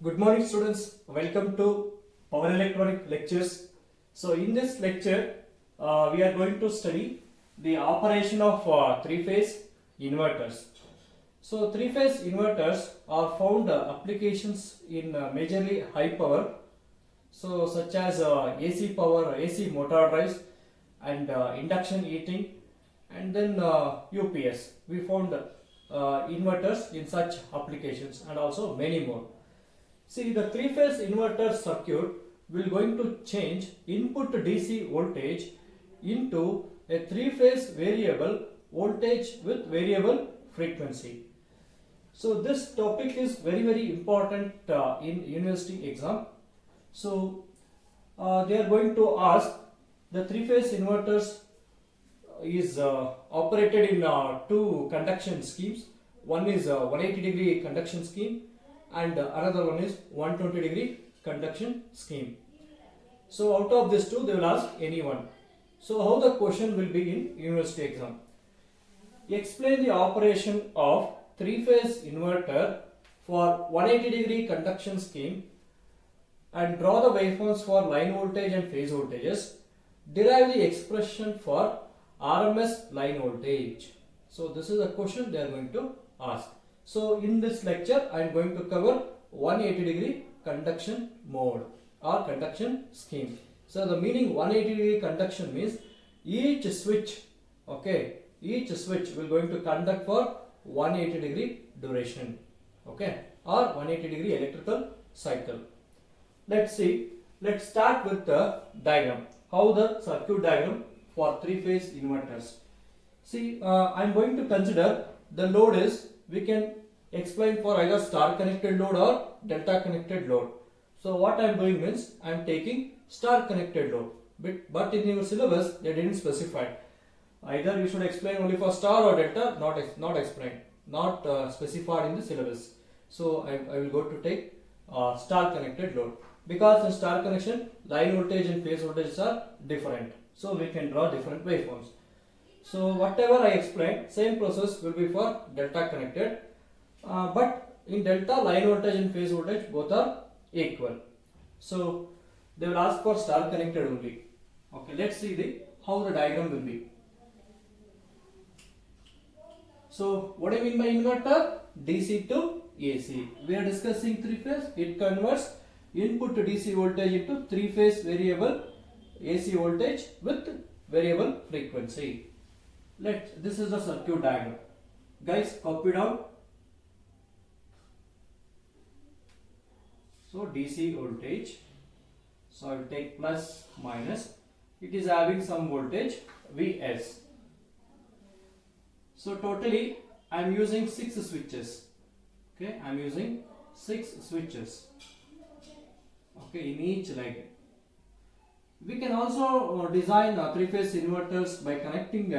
Good morning students, welcome to Power Electronic Lectures. So in this lecture we are going to study the operation of three-phase inverters. So three-phase inverters are found applications in majorly high power, so such as AC power, AC motor drives and induction heating, and then UPS. We found inverters in such applications and also many more. See, the three-phase inverter circuit will going to change input DC voltage into a three-phase variable voltage with variable frequency. So this topic is very important in university exam. So they are going to ask the three-phase inverters is operated in two conduction schemes. One is 180 degree conduction scheme and another one is 120 degree conduction scheme. So out of these two they will ask any one. So how the question will be in university exam? Explain the operation of three-phase inverter for 180 degree conduction scheme and draw the waveforms for line voltage and phase voltages. Derive the expression for RMS line voltage. So this is a question they are going to ask. So in this lecture I am going to cover 180 degree conduction mode or conduction scheme. So the meaning 180 degree conduction means each switch will going to conduct for 180 degree duration, or 180 degree electrical cycle. Let's start with the diagram. How the circuit diagram for three-phase inverters. See, I am going to consider the load is, we can explain for either star connected load or delta connected load. So what I am doing means I am taking star connected load, but in your syllabus they didn't specify. Either you should explain only for star or delta, not specified in the syllabus. So I will go to take star connected load, because in star connection line voltage and phase voltages are different, so we can draw different waveforms. So whatever I explained, same process will be for delta connected, but in delta line voltage and phase voltage both are equal. So they will ask for star connected only. Okay, let's see how the diagram will be. So what do you mean by inverter? DC to AC. We are discussing three phase. It converts input to DC voltage into three phase variable AC voltage with variable frequency. This is the circuit diagram. Guys, copy down. So DC voltage. So I will take plus minus. It is having some voltage Vs. So totally I am using 6 switches. Okay, I am using 6 switches. Okay, in each leg. We can also design three-phase inverters by connecting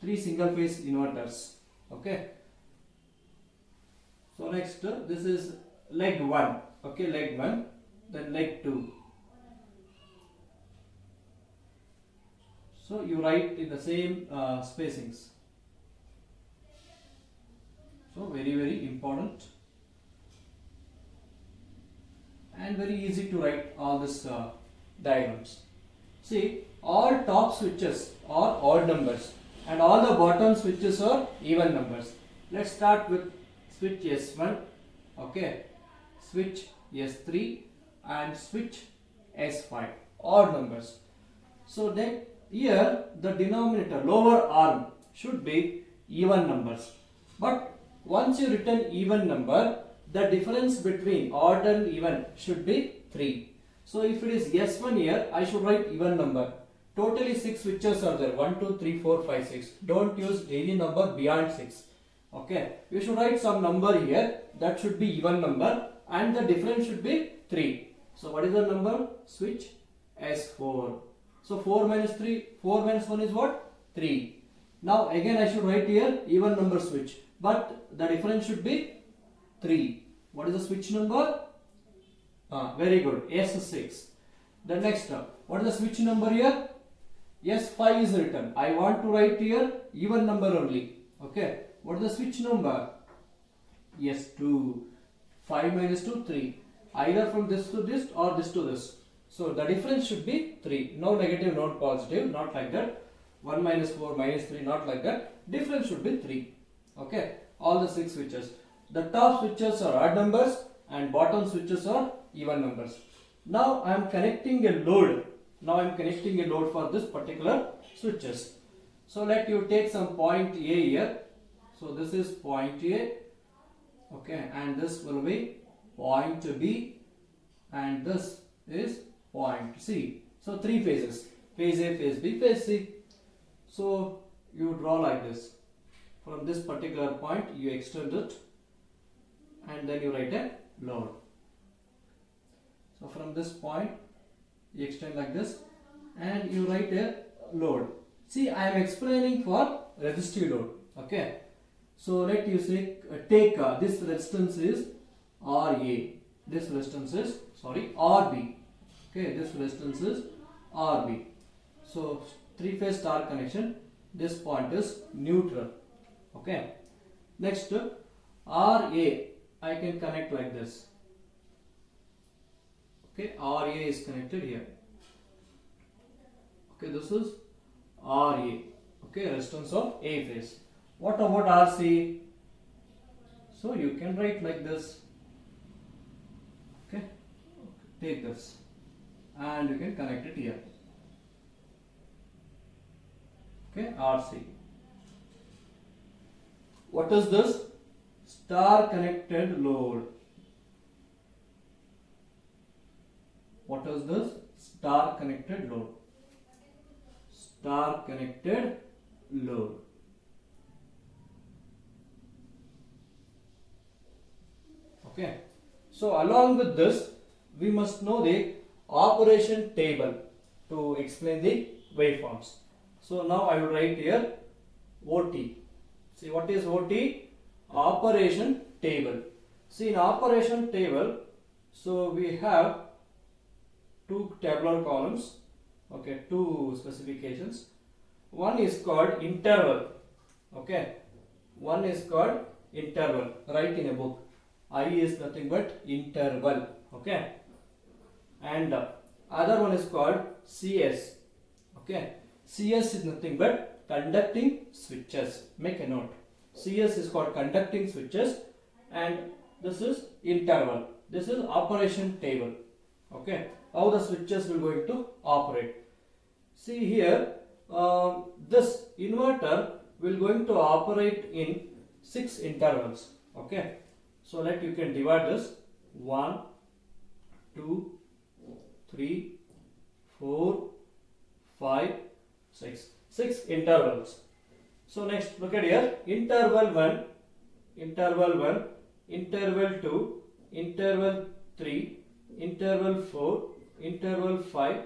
3 single-phase inverters. Okay. So next, this is leg 1. Okay, leg 1. Then leg 2. So you write in the same spacings. So very important and very easy to write all this diagrams. See, all top switches are odd numbers and all the bottom switches are even numbers. Let's start with switch S1, okay, switch S3 and switch S5, odd numbers. So then here the denominator, lower arm, should be even numbers, but once you written even number, the difference between odd and even should be 3. So if it is S1 here, I should write even number. Totally 6 switches are there, 1, 2, 3, 4, 5, 6. Don't use any number beyond 6. Okay, you should write some number here, that should be even number, and the difference should be 3. So what is the number? Switch S4. So 4 minus 1 is what? 3. Now again I should write here even number switch, but the difference should be 3. What is the switch number? Very good, S6. The next, what is the switch number here? S5 is written. I want to write here even number only. Okay, what is the switch number? S2. 5 minus 2, 3. Either from this to this or this to this. So the difference should be 3. No negative, no positive, not like that. 1 minus 4 minus 3, not like that. Difference should be 3. Okay, all the 6 switches. The top switches are odd numbers and bottom switches are even numbers. Now I am connecting a load. For this particular switches. So let you take some point A here. So this is point A. Okay, and this will be point B, and this is point C. So 3 phases. Phase A, phase B, phase C. So you draw like this. From this particular point you extend it and then you write a load. So from this point you extend like this and you write a load. See, I am explaining for resistive load. Okay. So let you say take this resistance is RA. This resistance is RB. Okay, this resistance is RB. So 3-phase star connection. This point is neutral. Okay. Next RA I can connect like this. Okay, RA is connected here. Okay, this is RA. Okay, resistance of A phase. What about RC? So you can write like this. Okay, take this and you can connect it here. Okay, RC. What is this? Star connected load. What is this? Star connected load. Star connected load. Okay. So along with this, we must know the operation table to explain the waveforms. So now I will write here OT. See, what is OT? Operation table. See, in operation table, so we have 2 tabular columns. Okay, 2 specifications. One is called interval. Okay, one is called interval. Write in a book. I is nothing but interval. Okay, and other one is called CS. Okay, CS is nothing but conducting switches. Make a note. CS is called conducting switches, and this is interval. This is operation table. Okay, how the switches will going to operate. See here, this inverter will going to operate in 6 intervals. Okay, so let you can divide this 1, 2, 3, 4, 5, 6. 6 intervals. So next look at here, interval 1, interval 1, interval 2, interval 3, interval 4, interval 5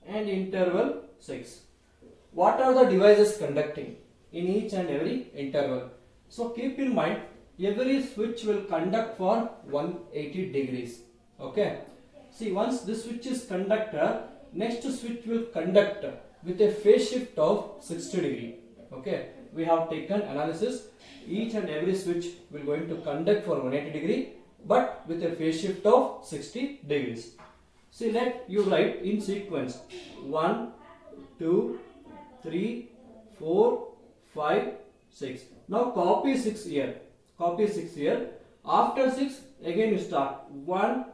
and interval 6. What are the devices conducting in each and every interval? So keep in mind, every switch will conduct for 180 degrees. Okay. See, once this switch is conductor, next switch will conduct with a phase shift of 60 degree. Okay. We have taken analysis. Each and every switch will going to conduct for 180 degree, but with a phase shift of 60 degrees. See, let you write in sequence 1, 2, 3, 4, 5, 6. Now copy 6 here. Copy 6 here. After 6, again you start 1,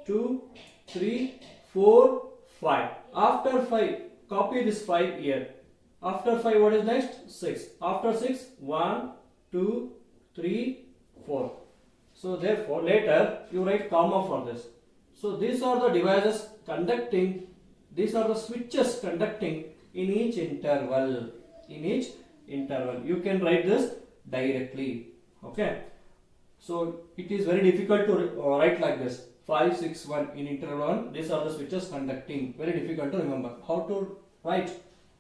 2, 3, 4, 5. After 5, copy this 5 here. After 5, what is next? 6. After 6, 1, 2, 3, 4. So therefore, later you write comma for this. So these are the devices conducting, these are the switches conducting in each interval. In each interval. You can write this directly. Okay. So it is very difficult to write like this. 5, 6, 1 in interval 1. These are the switches conducting. Very difficult to remember. How to write?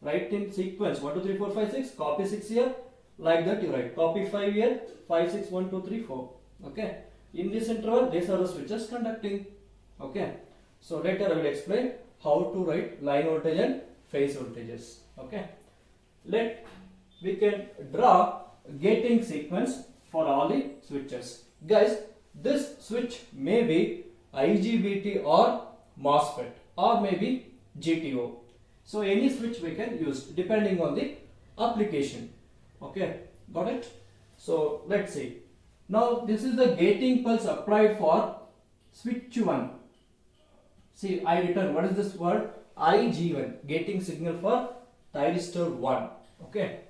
Write in sequence 1, 2, 3, 4, 5, 6. Copy 6 here. Like that you write. Copy 5 here. 5, 6, 1, 2, 3, 4. Okay. In this interval, these are the switches conducting. Okay. So later I will explain how to write line voltage and phase voltages. Okay. We can draw gating sequence for all the switches. Guys, This switch may be IGBT or MOSFET or maybe GTO. So any switch we can use depending on the application. Okay, got it? So let's see. Now this is the gating pulse applied for switch 1. See, I written what is this word? IG1, gating signal for thyristor 1. Okay.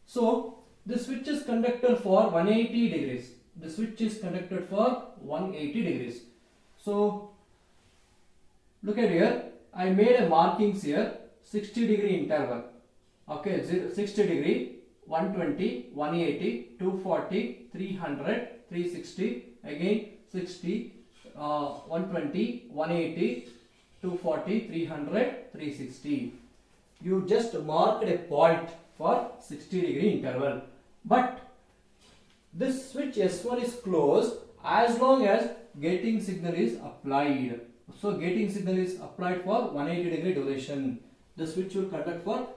So the switch is conducted for 180 degrees. The switch is conducted for 180 degrees. So look at here. I made a markings here. 60 degree interval. Okay, 60 degree, 120, 180, 240, 300, 360, again 60, 120, 180, 240, 300, 360. You just marked a point for 60 degree interval. But this switch S1 is closed as long as gating signal is applied. So gating signal is applied for 180 degree duration. The switch will conduct for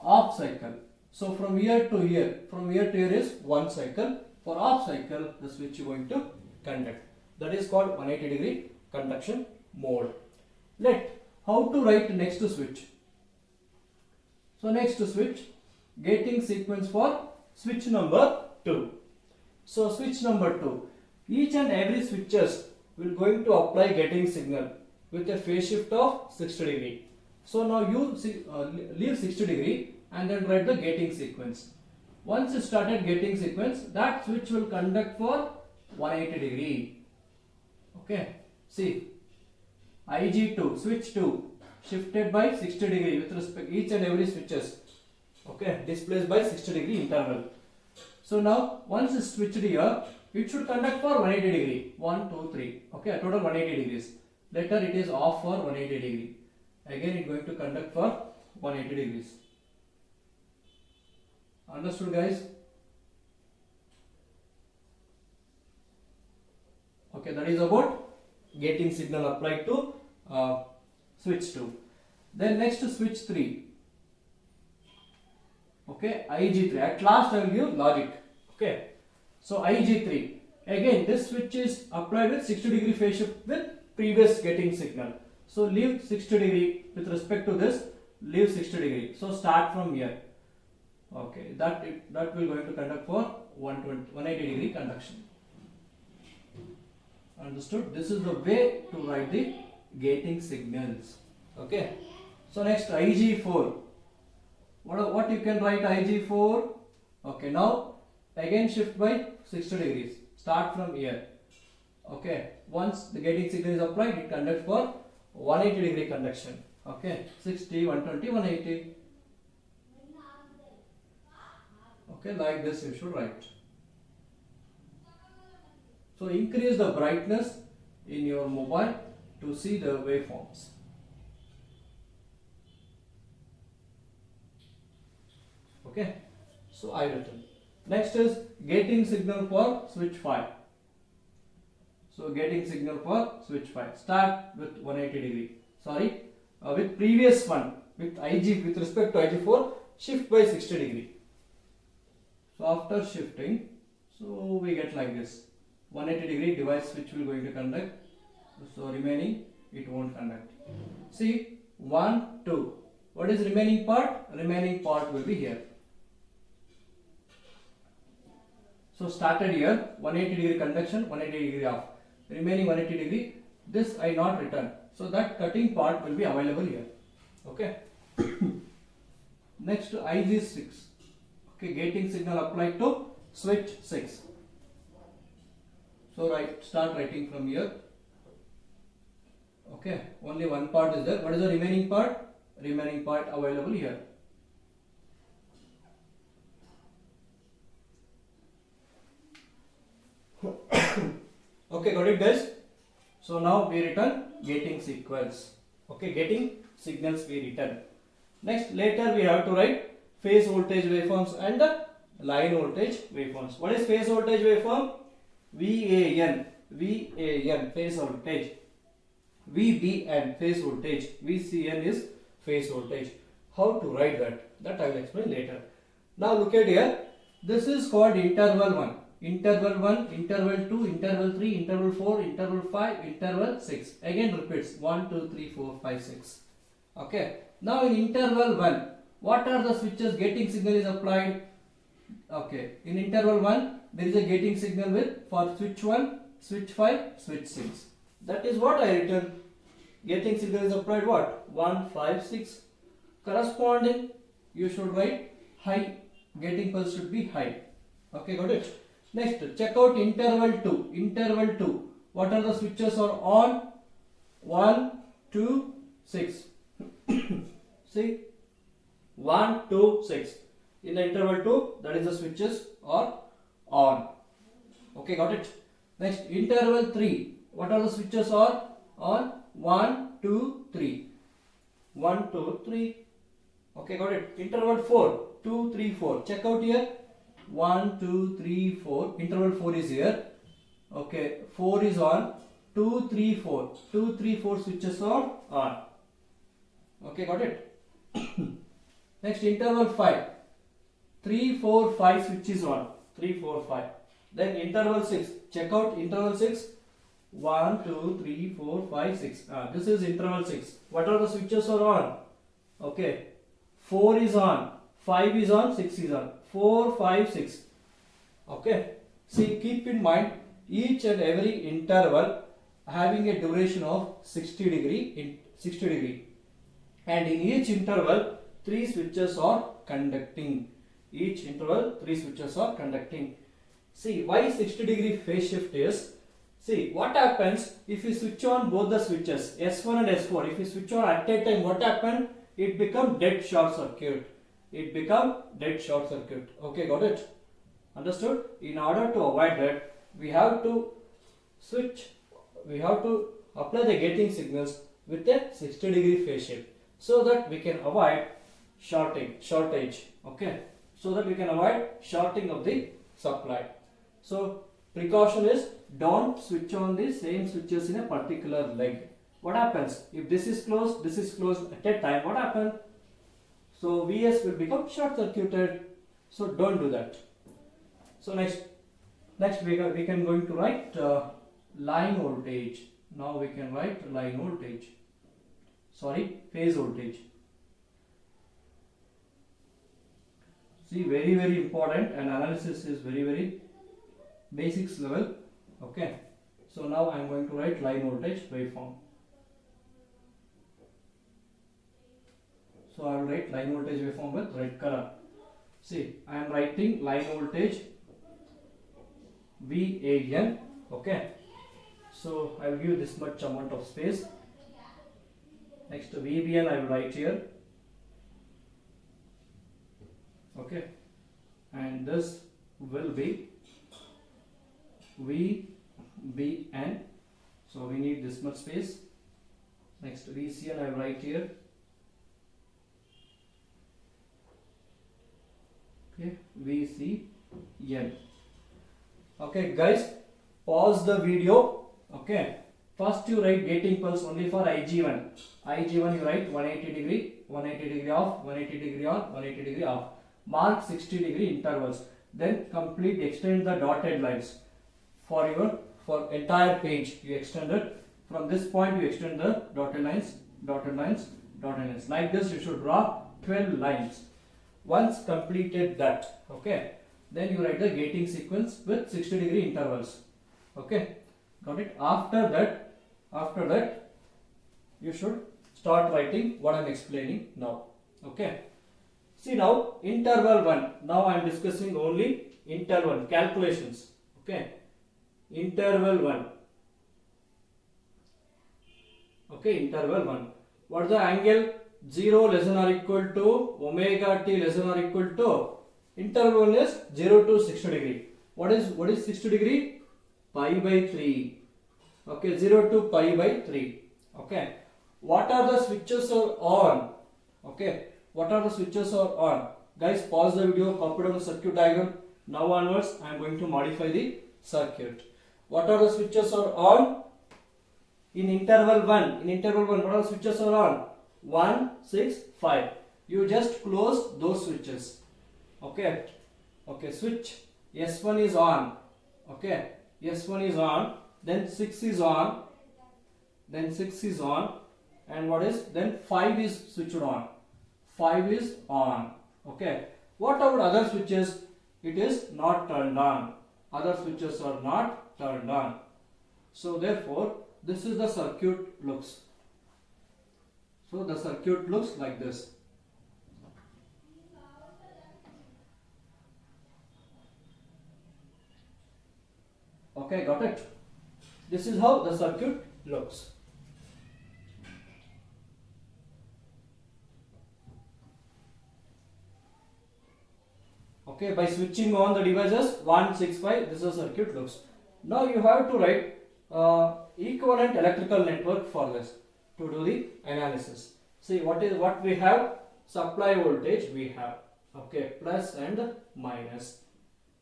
half cycle. So from here to here is 1 cycle. For half cycle, the switch is going to conduct. That is called 180 degree conduction mode. How to write next switch? So next switch, gating sequence for switch number 2. So switch number 2, each and every switches will going to apply gating signal with a phase shift of 60 degree. So now you leave 60 degree and then write the gating sequence. Once you started gating sequence, that switch will conduct for 180 degree. Okay, see, IG2, switch 2 shifted by 60 degree with respect each and every switches. Okay, displaced by 60 degree interval. So now once it's switched here, it should conduct for 180 degree. 1, 2, 3. Okay, total 180 degrees. Later it is off for 180 degree. Again it going to conduct for 180 degrees. Understood, guys? Okay, that is about gating signal applied to switch 2. Then next to switch 3. Okay, IG3. At last I will give logic. Okay, so IG3. Again, this switch is applied with 60 degree phase shift with previous gating signal. So leave 60 degree with respect to this. Leave 60 degree. So start from here. Okay, that will going to conduct for 180 degree conduction. Understood? This is the way to write the gating signals. Okay. So next IG4. What you can write IG4? Okay, now again shift by 60 degrees. Start from here. Okay. Once the gating signal is applied, it conducts for 180 degree conduction. Okay. 60, 120, 180. Okay, like this you should write. So increase the brightness in your mobile to see the waveforms. Okay, so I written. Next is gating signal for switch 5. So gating signal for switch 5. Start with 180 degree. Sorry, with previous one with IG with respect to IG4, shift by 60 degree. So after shifting, so we get like this. 180 degree device switch will going to conduct. So remaining it won't conduct. See, 1, 2. What is remaining part? Remaining part will be here. So started here 180 degree conduction, 180 degree off. Remaining 180 degree. This I not written. So that cutting part will be available here. Okay. Next IG6. Okay, gating signal applied to switch 6. So start writing from here. Okay, only one part is there. What is the remaining part? Remaining part available here. Okay, got it, guys? So now we return gating sequence. Okay, gating signals we return. Next, later we have to write phase voltage waveforms and the line voltage waveforms. What is phase voltage waveform? VAN, phase voltage. VBN, phase voltage. VCN is phase voltage. How to write that? That I will explain later. Now look at here. This is called interval 1. interval 1, interval 2, interval 3, interval 4, interval 5, interval 6. Again repeats 1, 2, 3, 4, 5, 6. Okay. Now in interval 1, what are the switches getting signal is applied? Okay. In interval 1, there is a gating signal with for switch 1, switch 5, switch 6. That is what I written. Gating signal is applied what? 1, 5, 6. Corresponding, you should write high. Gating pulse should be high. Okay, got it? Next, check out interval 2. Interval 2. What are the switches are on? 1, 2, 6. See? 1, 2, 6. In the interval 2, that is the switches are on. Okay, got it? Next, interval 3. What are the switches are on? 1, 2, 3. 1, 2, 3. Okay, got it? Interval 4. 2, 3, 4. Check out here. 1, 2, 3, 4. Interval 4 is here. Okay, 4 is on. 2, 3, 4. 2, 3, 4 switches are on. Okay, got it? Next, interval 5. 3, 4, 5 switches on. 3, 4, 5. Then interval 6. Check out interval 6. 1, 2, 3, 4, 5, 6. This is interval 6. What are the switches are on? Okay. 4 is on. 5 is on. 6 is on. 4, 5, 6. Okay. See, keep in mind each and every interval having a duration of 60 degree. And in each interval, 3 switches are conducting. Each interval, 3 switches are conducting. See, why 60 degree phase shift is, see, what happens if you switch on both the switches, S1 and S4, if you switch on at a time, what happens? It become dead short circuit. It become dead short circuit. Okay, got it? Understood? In order to avoid that, we have to apply the gating signals with a 60 degree phase shift so that we can avoid shortage. Okay, so that we can avoid shorting of the supply. So precaution is, don't switch on the same switches in a particular leg. What happens if this is closed at a time? What happens? So Vs will become short circuited. So don't do that. So next we can going to write line voltage. Now we can write line voltage. Sorry, phase voltage. See, very important, and analysis is very basics level. Okay. So now I am going to write line voltage waveform. So I will write line voltage waveform with red color. See, I am writing line voltage VAN. Okay. So I will give this much amount of space. Next VBN I will write here. Okay. And this will be VBN. So we need this much space. Next VCN I will write here. Okay, VCN. Okay guys, pause the video. Okay, first you write gating pulse only for IG1. IG1 you write 180 degree off, 180 degree on, 180 degree off. Mark 60 degree intervals. Then extend the dotted lines for entire page. You extend it from this point. You extend the dotted lines. Like this, you should draw 12 lines. Once completed that, okay, then you write the gating sequence with 60 degree intervals. Okay, got it? After that, you should start writing what I am explaining now. Okay. See now, interval 1. Now I am discussing only interval 1 calculations. Okay, interval 1. Okay, interval 1. What is the angle? 0 less than or equal to omega t less than or equal to, interval 1 is 0 to 60 degree. What is 60 degree? Pi by 3. Okay, 0 to pi by 3. Okay, what are the switches are on? Okay, what are the switches are on? Guys, pause the video, copy down the circuit diagram. Now onwards, I am going to modify the circuit. What are the switches are on? In interval 1, what are the switches are on? 1, 6, 5. You just close those switches. Okay. Okay, switch S1 is on. Okay, S1 is on, then 6 is on, then 6 is on, and what is, then 5 is switched on. 5 is on. Okay, what about other switches? It is not turned on. Other switches are not turned on. So therefore, this is the circuit looks. So the circuit looks like this. Okay, got it? This is how the circuit looks. Okay, by switching on the devices 1, 6, 5, this is how circuit looks. Now you have to write equivalent electrical network for this to do the analysis. See what we have? Supply voltage we have. Okay, plus and minus.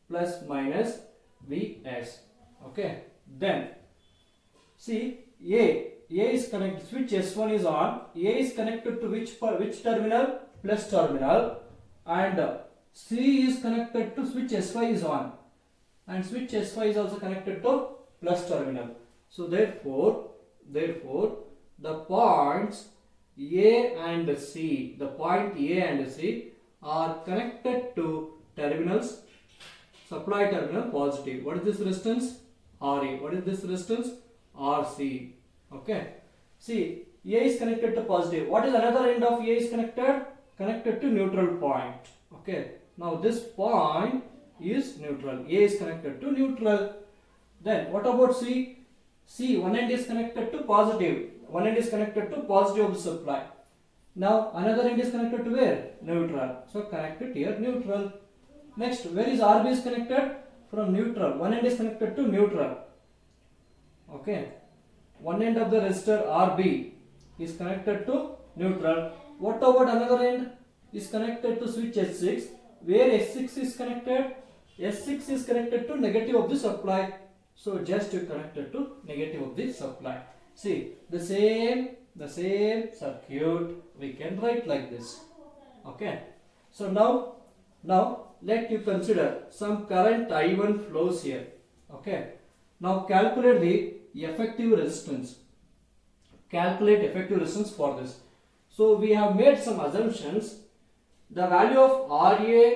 Plus minus Vs. Okay, then see A is connected, switch S1 is on, A is connected to which terminal? Plus terminal, and C is connected to switch S5 is on, and switch S5 is also connected to plus terminal. So therefore the points A and C, the point A and C are connected to terminals, supply terminal positive. What is this resistance? RA. What is this resistance? RC. Okay. See, A is connected to positive. What is another end of A is connected? Connected to neutral point. Okay. Now this point is neutral. A is connected to neutral. Then what about C? C, one end is connected to positive. One end is connected to positive of the supply. Now another end is connected to where? Neutral. So connected here neutral. Next, where is RB is connected? From neutral. One end is connected to neutral. Okay. One end of the resistor RB is connected to neutral. What about another end? Is connected to switch S6. Where S6 is connected? S6 is connected to negative of the supply. So just you connected to negative of the supply. See, the same circuit we can write like this. Okay. So now let you consider some current I1 flows here. Okay. Now calculate the effective resistance. Calculate effective resistance for this. So we have made some assumptions. The value of RA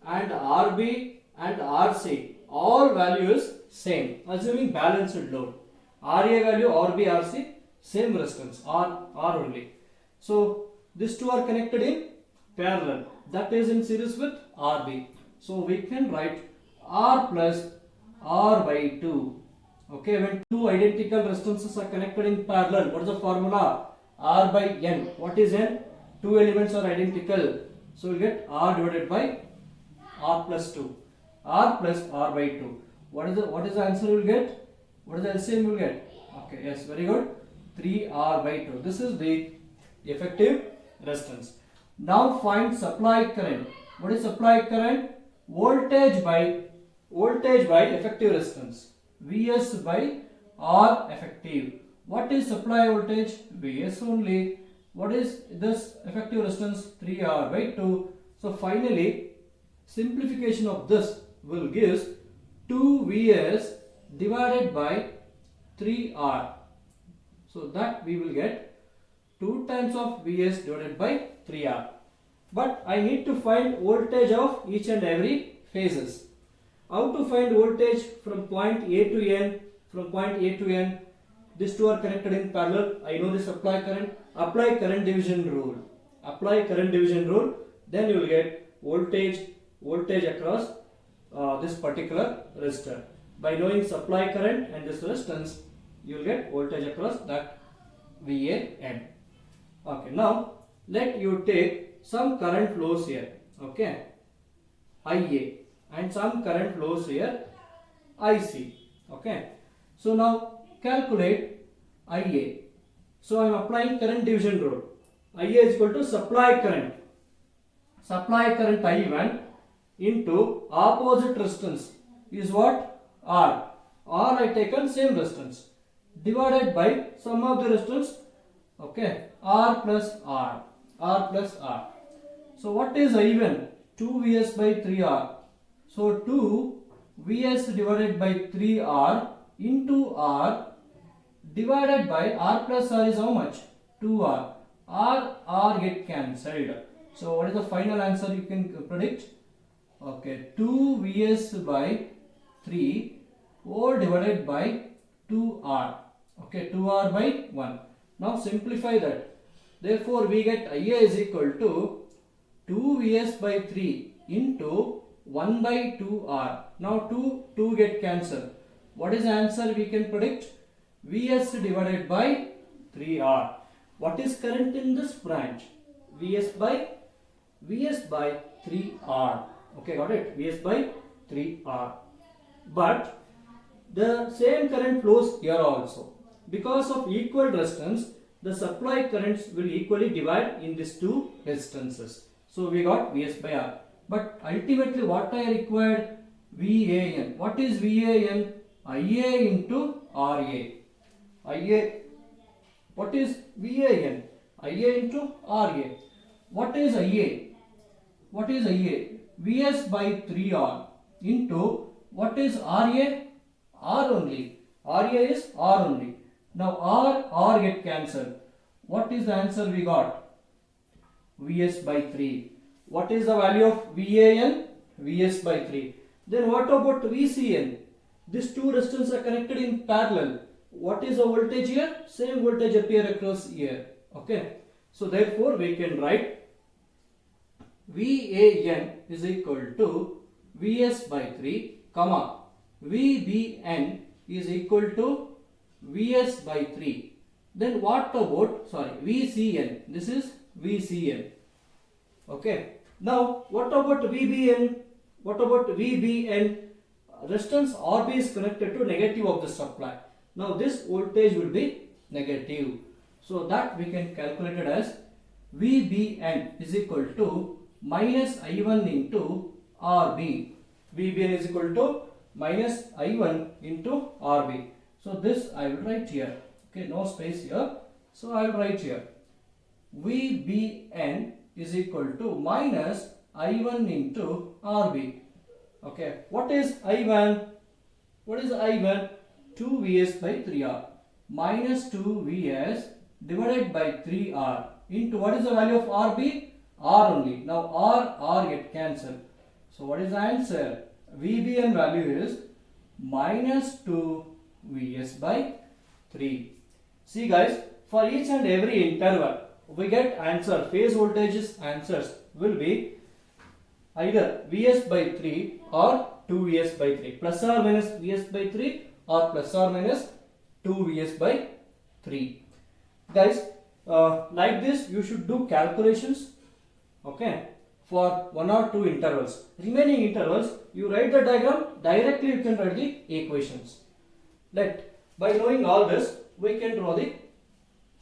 and RB and RC, all values same, assuming balanced load. RA value, RB, RC, same resistance, R only. So these two are connected in parallel, that is in series with RB. So we can write R plus R by 2. Okay, when two identical resistances are connected in parallel, what is the formula? R by N. What is N? Two elements are identical. So we get R divided by R plus 2. R plus R by 2. What is the answer we will get? What is the LCM we will get? Okay, yes, very good. 3R by 2. This is the effective resistance. Now find supply current. What is supply current? Voltage by effective resistance. Vs by R effective. What is supply voltage? Vs only. What is this effective resistance? 3R by 2. So finally, simplification of this will give 2Vs divided by 3R. So that we will get 2 times of Vs divided by 3R. But I need to find voltage of each and every phases. How to find voltage from point A to N? From point A to N, these two are connected in parallel. I know the supply current. Apply current division rule. Apply current division rule. Then you will get voltage across this particular resistor. By knowing supply current and this resistance, you will get voltage across that VAN. Okay. Now let you take some current flows here. Okay. IA and some current flows here. IC. Okay. So now calculate IA. So I am applying current division rule. IA is equal to supply current. Supply current I1 into opposite resistance is what? R. R I taken same resistance divided by sum of the resistance. Okay. R plus R. R plus R. So what is I1? 2Vs by 3R. So 2 Vs divided by 3R into R divided by R plus R is how much? 2R. R get cancelled. So what is the final answer you can predict? Okay, 2 Vs by 3 all divided by 2R. Okay, 2R by 1. Now simplify that. Therefore we get Ia is equal to 2 Vs by 3 into 1 by 2R. Now 2 get cancelled. What is the answer we can predict? Vs divided by 3R. What is current in this branch? Vs by 3R. Okay, got it? Vs by 3R. But the same current flows here also. Because of equal resistance, the supply currents will equally divide in these two resistances. So we got Vs by R. But ultimately what I required? VAN. What is VAN? Ia into RA. Ia. What is VAN? Ia into RA. What is Ia? What is Ia? Vs by 3R into what is RA? R only. RA is R only. Now R get cancelled. What is the answer we got? Vs by 3. What is the value of VAN? Vs by 3. Then what about VCN? These two resistances are connected in parallel. What is the voltage here? Same voltage appear across here. Okay. So therefore we can write VAN is equal to Vs by 3, comma, VBN is equal to Vs by 3. Then what about, VCN? This is VCN. Okay. Now what about VBN? What about VBN? Resistance RB is connected to negative of the supply. Now this voltage will be negative. So that we can calculate it as VBN is equal to minus I1 into RB. VBN is equal to minus I1 into RB. So this I will write here. Okay, no space here. So I will write here. VBN is equal to minus I1 into RB. Okay, what is I1? What is I1? 2 Vs by 3R minus 2 Vs divided by 3R into what is the value of RB? R only. Now R get cancelled. So what is the answer? VBN value is minus 2 Vs by 3. See guys, for each and every interval we get answer, phase voltages answers will be either Vs by 3 or 2 Vs by 3, plus or minus Vs by 3 or plus or minus 2 Vs by 3. Guys, like this you should do calculations, okay, for 1 or 2 intervals. Remaining intervals you write the diagram, directly you can write the equations. By knowing all this we can draw the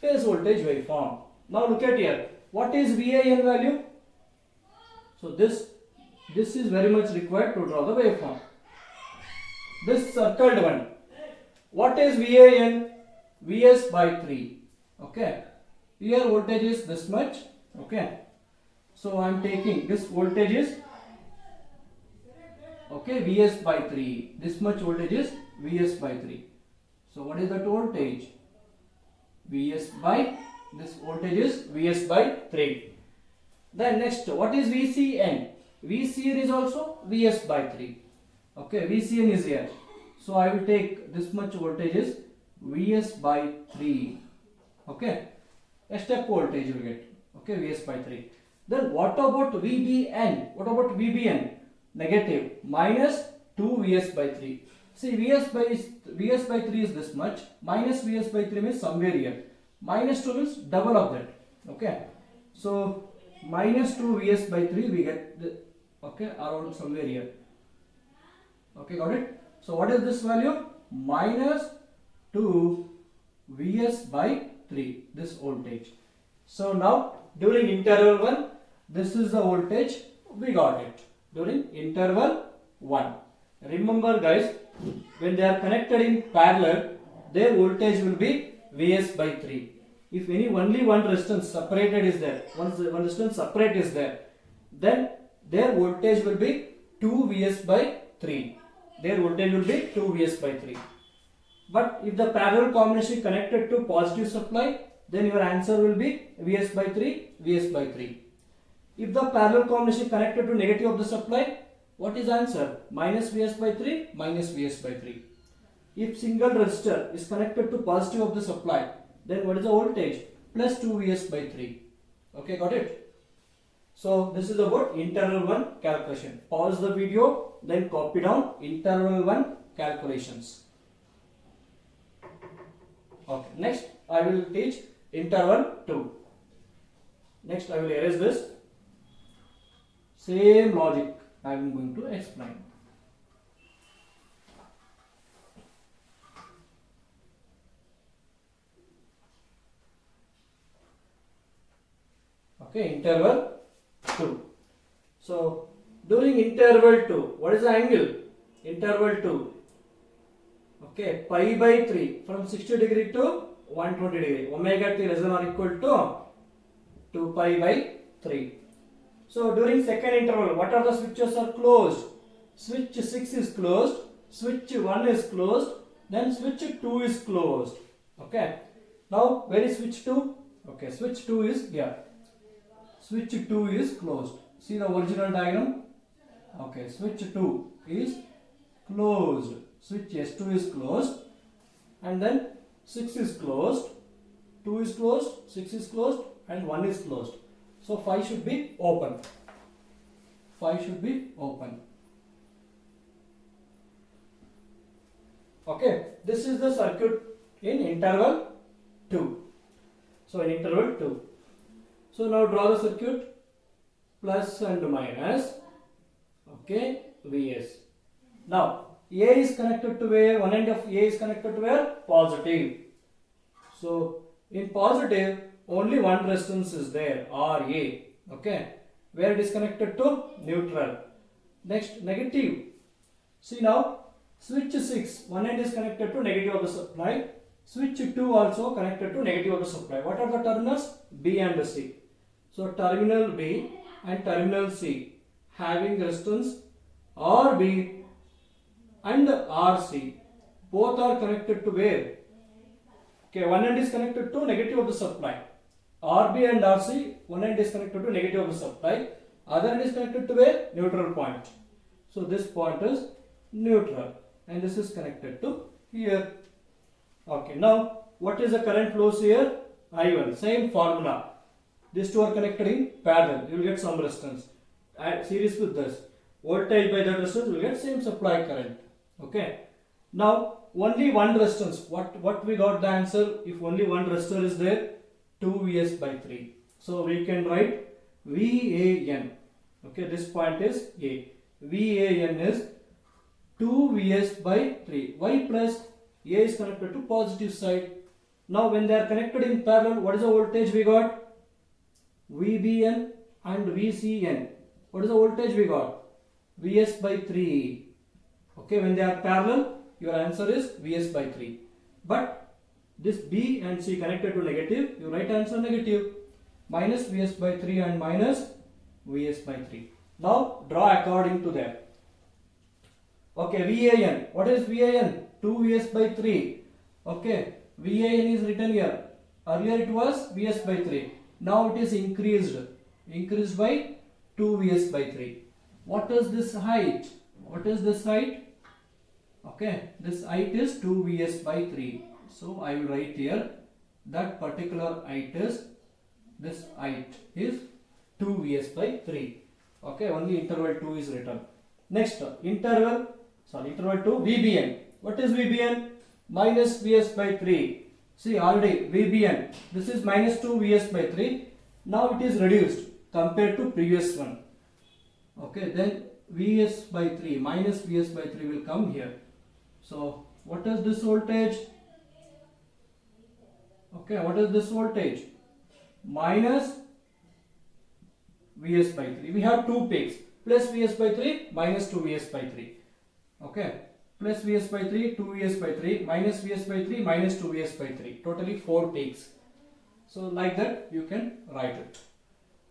phase voltage waveform. Now look at here, what is VAN value? So this is very much required to draw the waveform. This circled one, what is VAN? Vs by 3. Okay, here voltage is this much. Okay, so I am taking this voltage is, okay, Vs by 3. This much voltage is Vs by 3. So what is that voltage? Vs by, this voltage is Vs by 3. Then next, what is VCN? VCN is also Vs by 3. Okay, VCN is here. So I will take this much voltage is Vs by 3. Okay, a step voltage you will get. Okay, Vs by 3. Then what about VBN? What about VBN? Negative, minus 2 Vs by 3. See, Vs by 3 is this much. Minus Vs by 3 means somewhere here. Minus 2 means double of that. Okay, so minus 2 Vs by 3 we get the, okay, around somewhere here. Okay, got it? So what is this value? Minus 2 Vs by 3, this voltage. So now during interval 1, this is the voltage, we got it during interval 1. Remember guys, when they are connected in parallel, their voltage will be Vs by 3. If only one resistance separated is there, one resistance separate is there, then their voltage will be 2 Vs by 3. their voltage will be 2 Vs by 3. But if the parallel combination connected to positive supply, then your answer will be Vs by 3, Vs by 3. If the parallel combination connected to negative of the supply, what is answer? Minus Vs by 3, minus Vs by 3. If single resistor is connected to positive of the supply, then what is the voltage? Plus 2 Vs by 3. Okay, got it? So this is about interval 1 calculation. Pause the video, then copy down interval 1 calculations. Okay, next I will teach interval 2. Next I will erase this. Same logic I am going to explain. Okay, interval 2. So during interval 2, what is the angle? Interval 2. Okay, pi by 3 from 60 degree to 120 degree. Omega t less than or equal to 2 pi by 3. So during second interval, what are the switches are closed? Switch 6 is closed, switch 1 is closed, then switch 2 is closed. Okay. Now where is switch 2? Okay, switch 2 is here. Switch 2 is closed. See the original diagram? Okay, switch 2 is closed. Switch S2 is closed, and then 6 is closed, 2 is closed, 6 is closed, and 1 is closed. So 5 should be open. 5 should be open. Okay, this is the circuit in interval 2. So in interval 2. So now draw the circuit, plus and minus. Okay, Vs. Now A is connected to where? One end of A is connected to where? Positive. So in positive, only one resistance is there, RA. Okay, where it is connected to? Neutral. Next, negative. See now, switch 6, one end is connected to negative of the supply. Switch 2 also connected to negative of the supply. What are the terminals? B and C. So terminal B and terminal C having resistance RB and RC, both are connected to where? Okay, one end is connected to negative of the supply. RB and RC, one end is connected to negative of the supply, other end is connected to where? Neutral point. So this point is neutral and this is connected to here. Okay, now what is the current flows here? I1, same formula. These two are connected in parallel, you will get some resistance. Add series with this. Voltage by that resistance, you will get same supply current. Okay. Now only one resistance. What we got the answer? If only one resistor is there, 2 Vs by 3. So we can write VAN. Okay, this point is A. VAN is 2 Vs by 3. Why plus? A is connected to positive side. Now when they are connected in parallel, what is the voltage we got? VBN and VCN. What is the voltage we got? Vs by 3. Okay, when they are parallel, your answer is Vs by 3. But this B and C connected to negative, your right answer negative. Minus Vs by 3 and minus Vs by 3. Now draw according to that. Okay, VAN. What is VAN? 2 Vs by 3. Okay, VAN is written here. Earlier it was Vs by 3. Now it is increased. Increased by 2 Vs by 3. What is this height? What is this height? Okay, this height is 2 Vs by 3. So I will write here that particular height is, this height is 2 Vs by 3. Okay, only interval 2 is written. Next, interval 2 VBN. What is VBN? Minus Vs by 3. See already VBN, this is minus 2 Vs by 3. Now it is reduced compared to previous one. Okay, then Vs by 3, minus Vs by 3 will come here. So what is this voltage? Okay, what is this voltage? Minus Vs by 3. We have two peaks. Plus Vs by 3, minus 2 Vs by 3. Okay. Plus Vs by 3, 2 Vs by 3, minus Vs by 3, minus 2 Vs by 3. Totally 4 peaks. So like that you can write it.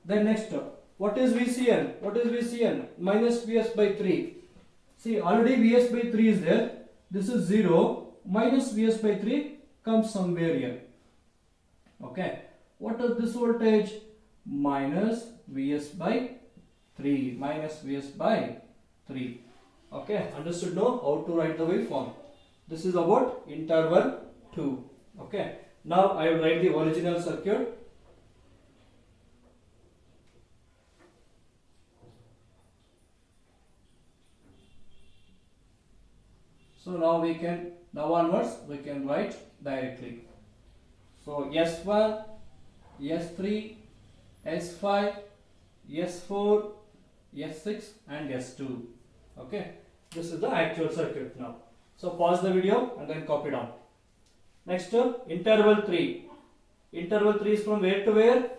Then next, what is VCN? What is VCN? Minus Vs by 3. See, already Vs by 3 is there. This is 0. Minus Vs by 3 comes somewhere here. Okay. What is this voltage? Minus Vs by 3. Minus Vs by 3. Okay. Understood now how to write the waveform. This is about interval 2. Okay. Now I will write the original circuit. So now onwards we can write directly. So S1, S3, S5, S4, S6 and S2. Okay. This is the actual circuit now. So pause the video and then copy down. Next interval 3. Interval 3 is from where to where?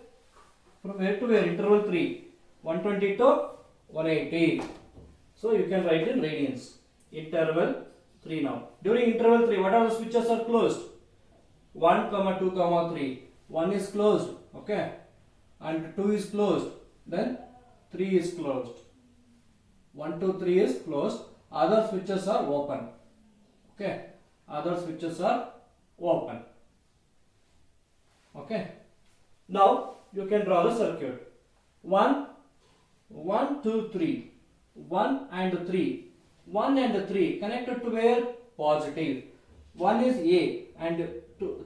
From where to where? Interval 3. 120 to 180. So you can write in radians. Interval 3 now. During interval 3, what are the switches are closed? 1, 2, 3. 1 is closed. Okay. And 2 is closed. Then 3 is closed. 1, 2, 3 is closed. Other switches are open. Okay. Other switches are open. Okay. Now you can draw the circuit. 1, 2, 3. 1 and 3. 1 and 3 connected to where? Positive. 1 is A and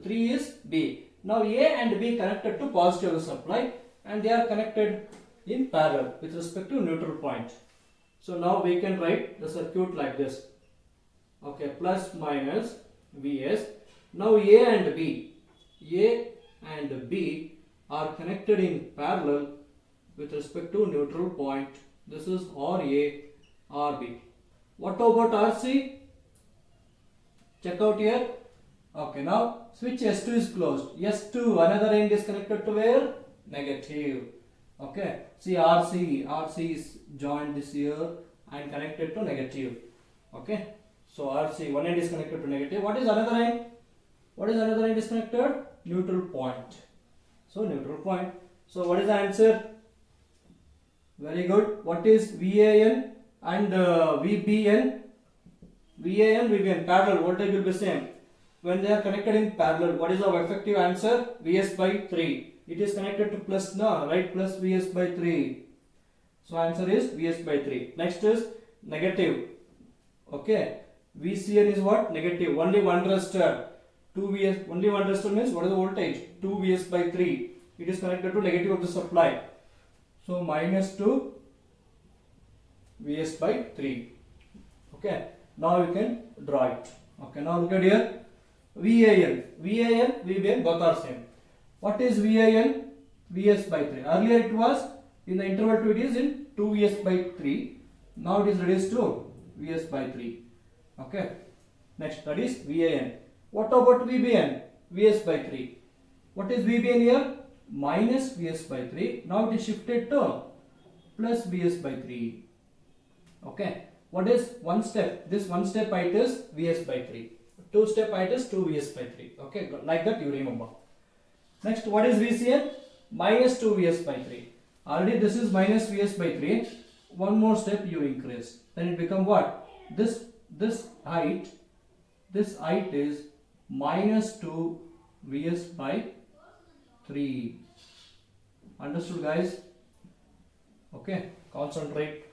3 is B. Now A and B connected to positive supply and they are connected in parallel with respect to neutral point. So now we can write the circuit like this. Okay, plus minus Vs. Now A and B are connected in parallel with respect to neutral point. This is RA, RB. What about RC? Check out here. Okay, now switch S2 is closed. S2, another end is connected to where? Negative. Okay, see RC is joined this here and connected to negative. Okay, so RC, one end is connected to negative. What is another end? What is another end is connected? Neutral point. So neutral point. So what is the answer? Very good. What is VAN and VBN? VAN, VBN, parallel, voltage will be same. When they are connected in parallel, what is our effective answer? Vs by 3. It is connected to plus now, right? Plus Vs by 3. So answer is Vs by 3. Next is negative. Okay. VCN is what? Negative. Only one resistor. 2 Vs. Only one resistor means what is the voltage? 2 Vs by 3. It is connected to negative of the supply. So minus 2 Vs by 3. Okay. Now you can draw it. Okay. Now look at here. VAN, VBN both are same. What is VAN? Vs by 3. Earlier it was in the interval 2, it is in 2 Vs by 3. Now it is reduced to Vs by 3. Okay. Next, that is VAN. What about VBN? Vs by 3. What is VBN here? Minus Vs by 3. Now it is shifted to plus Vs by 3. Okay. What is one step? This one step height is Vs by 3. Two step height is 2 Vs by 3. Okay. Like that you remember. Next, what is VCN? Minus 2 Vs by 3. Already this is minus Vs by 3. One more step you increase. Then it become what? This height is minus 2 Vs by 3. Understood, guys? Okay. Concentrate.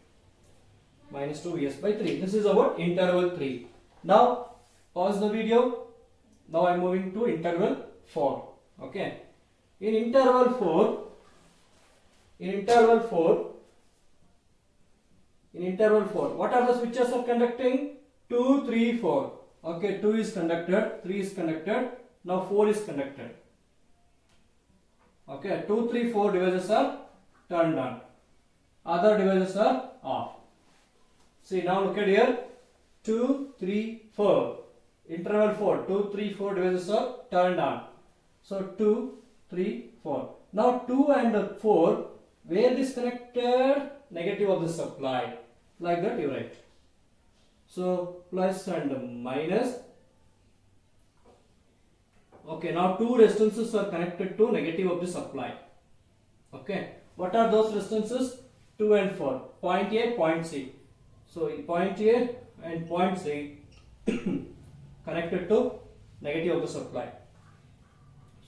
Minus 2 Vs by 3. This is about interval 3. Now, pause the video. Now I am moving to interval 4. Okay. In interval 4, what are the switches are conducting? 2, 3, 4. Okay, 2 is conducted, 3 is conducted, now 4 is conducted. Okay, 2, 3, 4 devices are turned on. Other devices are off. See, now look at here. 2, 3, 4. Interval 4. 2, 3, 4 devices are turned on. So 2, 3, 4. Now 2 and 4, where is connected? Negative of the supply. Like that you write. So plus and minus. Okay, now two resistances are connected to negative of the supply. Okay, what are those resistances? 2 and 4. Point A, point C. So point A and point C connected to negative of the supply.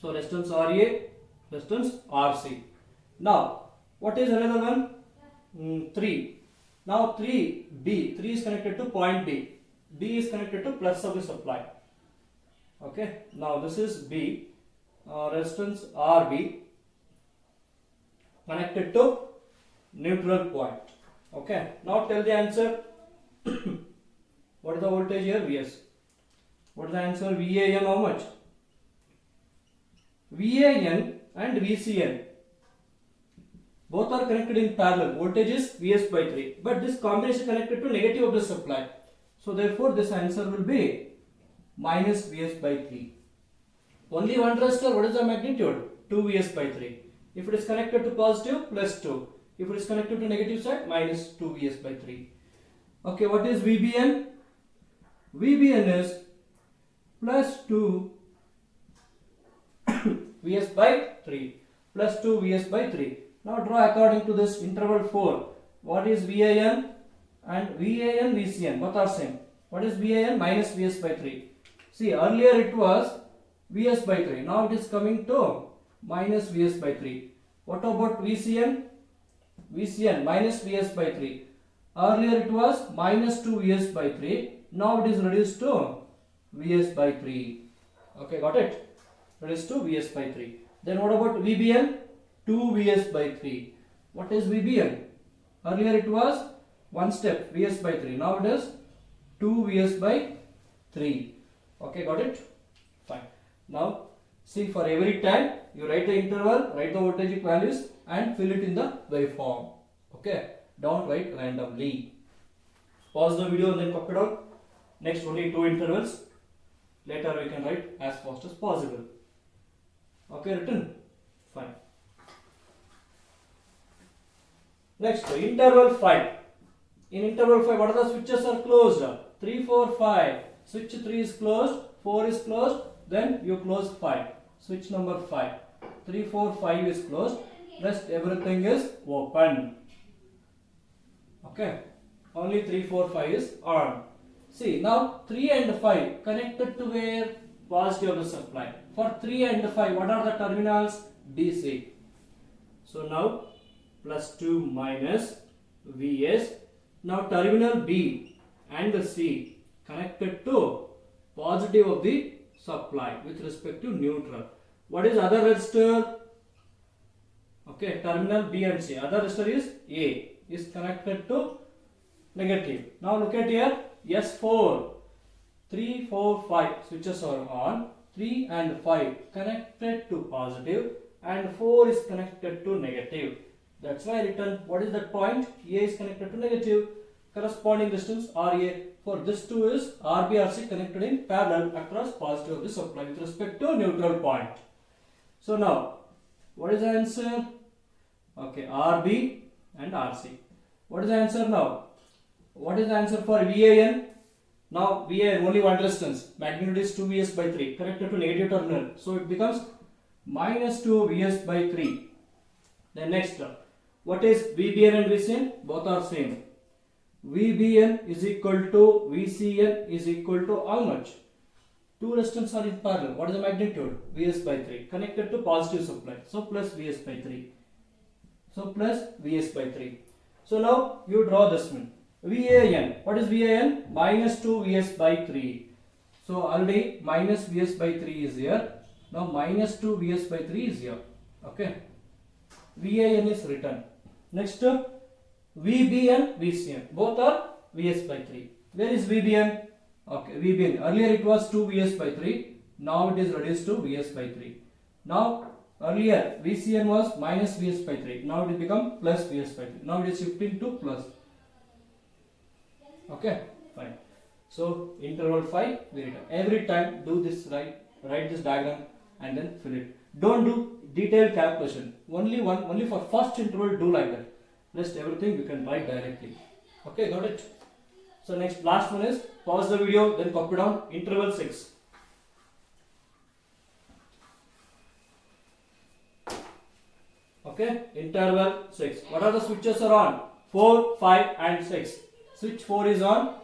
So resistance RA, resistance RC. Now what is another one? 3. Now 3B, 3 is connected to point B. B is connected to plus of the supply. Okay, now this is B, resistance RB connected to neutral point. Okay, now tell the answer. What is the voltage here? Vs. What is the answer? VAN how much? VAN and VCN both are connected in parallel. Voltage is Vs by 3, but this combination connected to negative of the supply. So therefore this answer will be minus Vs by 3. Only one resistor, what is the magnitude? 2 Vs by 3. If it is connected to positive, plus 2. If it is connected to negative side, minus 2 Vs by 3. Okay, what is VBN? VBN is plus 2 Vs by 3. Plus 2 Vs by 3. Now draw according to this interval 4. What is VAN? And VAN, VCN, both are same. What is VAN? Minus Vs by 3. See, earlier it was Vs by 3. Now it is coming to minus Vs by 3. What about VCN? VCN minus Vs by 3. Earlier it was minus 2 Vs by 3. Now it is reduced to Vs by 3. Okay, got it? Reduced to Vs by 3. Then what about VBN? 2 Vs by 3. What is VBN? Earlier it was one step Vs by 3. Now it is 2 Vs by 3. Okay, got it? Fine. Now see, for every time you write the interval, write the voltage values and fill it in the waveform. Okay, don't write randomly. Pause the video and then copy it out. Next only 2 intervals. Later we can write as fast as possible. Okay, written? Fine. Next, interval 5. In interval 5, what are the switches are closed? 3, 4, 5. Switch 3 is closed, 4 is closed, then you close 5. Switch number 5. 3, 4, 5 is closed, rest everything is open. Okay, only 3, 4, 5 is on. See, now 3 and 5 connected to where? Positive of the supply. For 3 and 5, what are the terminals? DC. So now plus 2 minus Vs. Now terminal B and C connected to positive of the supply with respect to neutral. What is other resistor? Okay, terminal B and C. Other resistor is A, is connected to negative. Now look at here, S4. 3, 4, 5 switches are on. 3 and 5 connected to positive and 4 is connected to negative. That's why I written what is that point? A is connected to negative. Corresponding resistance RA for this two is RB/RC connected in parallel across positive of the supply with respect to neutral point. So now, what is the answer? Okay, RB and RC. What is the answer now? What is the answer for VAN? Now VAN only one resistance. Magnitude is 2 Vs by 3 connected to negative terminal. So it becomes minus 2 Vs by 3. Then next, what is VBN and VCN? Both are same. VBN is equal to VCN is equal to how much? Two resistors are in parallel. What is the magnitude? Vs by 3 connected to positive supply. So plus Vs by 3. So plus Vs by 3. So now you draw this one. VAN. What is VAN? Minus 2 Vs by 3. So already minus Vs by 3 is here. Now minus 2 Vs by 3 is here. Okay. VAN is written. Next, VBN, VCN. Both are Vs by 3. Where is VBN? Okay, VBN. Earlier it was 2 Vs by 3. Now it is reduced to Vs by 3. Now, earlier VCN was minus Vs by 3. Now it will become plus Vs by 3. Now it is shifting to plus. Okay, fine. So, interval 5, we written. Every time do this, write this diagram and then fill it. Don't do detailed calculation. Only for first interval do like that. Rest everything you can write directly. Okay, got it? So next, last one is pause the video, then copy down interval 6. Okay, interval 6. What are the switches are on? 4, 5 and 6. switch 4 is on,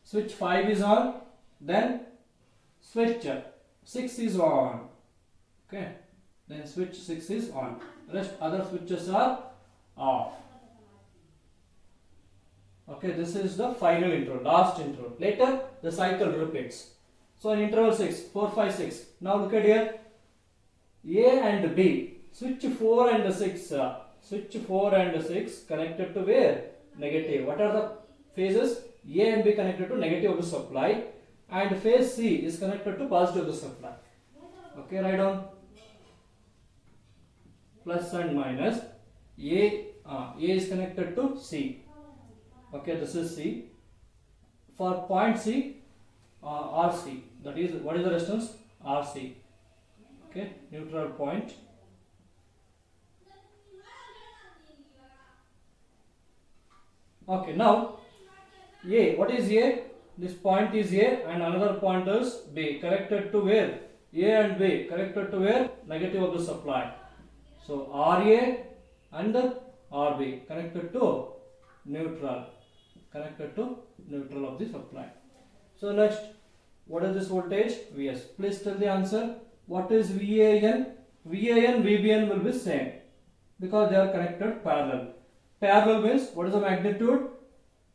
switch 5 is on, then switch 6 is on. Okay, then switch 6 is on. Rest other switches are off. Okay, this is the final interval, last interval. Later the cycle repeats. So in interval 6, 4, 5, 6. Now look at here. A and B. Switch 4 and 6. Switch 4 and 6 connected to where? Negative. What are the phases? A and B connected to negative of the supply, and phase C is connected to positive of the supply. Okay, write down plus and minus. A is connected to C. Okay, this is C. For point C, RC. That is, what is the resistance? RC. Okay, neutral point. Okay, now A. What is A? This point is A and another point is B. Connected to where? A and B connected to where? Negative of the supply. So RA and RB connected to neutral. Connected to neutral of the supply. So next, what is this voltage? Vs. Please tell the answer. What is VAN? VAN, VBN will be same because they are connected parallel. Parallel means what is the magnitude?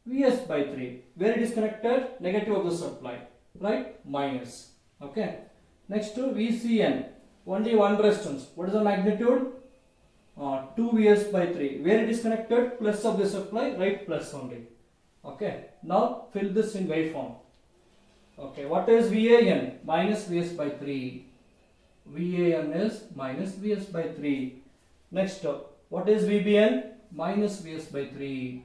Vs by 3. Where it is connected? Negative of the supply. Right? Minus. Okay. Next to VCN. Only one resistance. What is the magnitude? 2 Vs by 3. Where it is connected? Plus of the supply. Right? Plus only. Okay. Now fill this in waveform. Okay. What is VAN? Minus Vs by 3. VAN is minus Vs by 3. Next, what is VBN? Minus Vs by 3.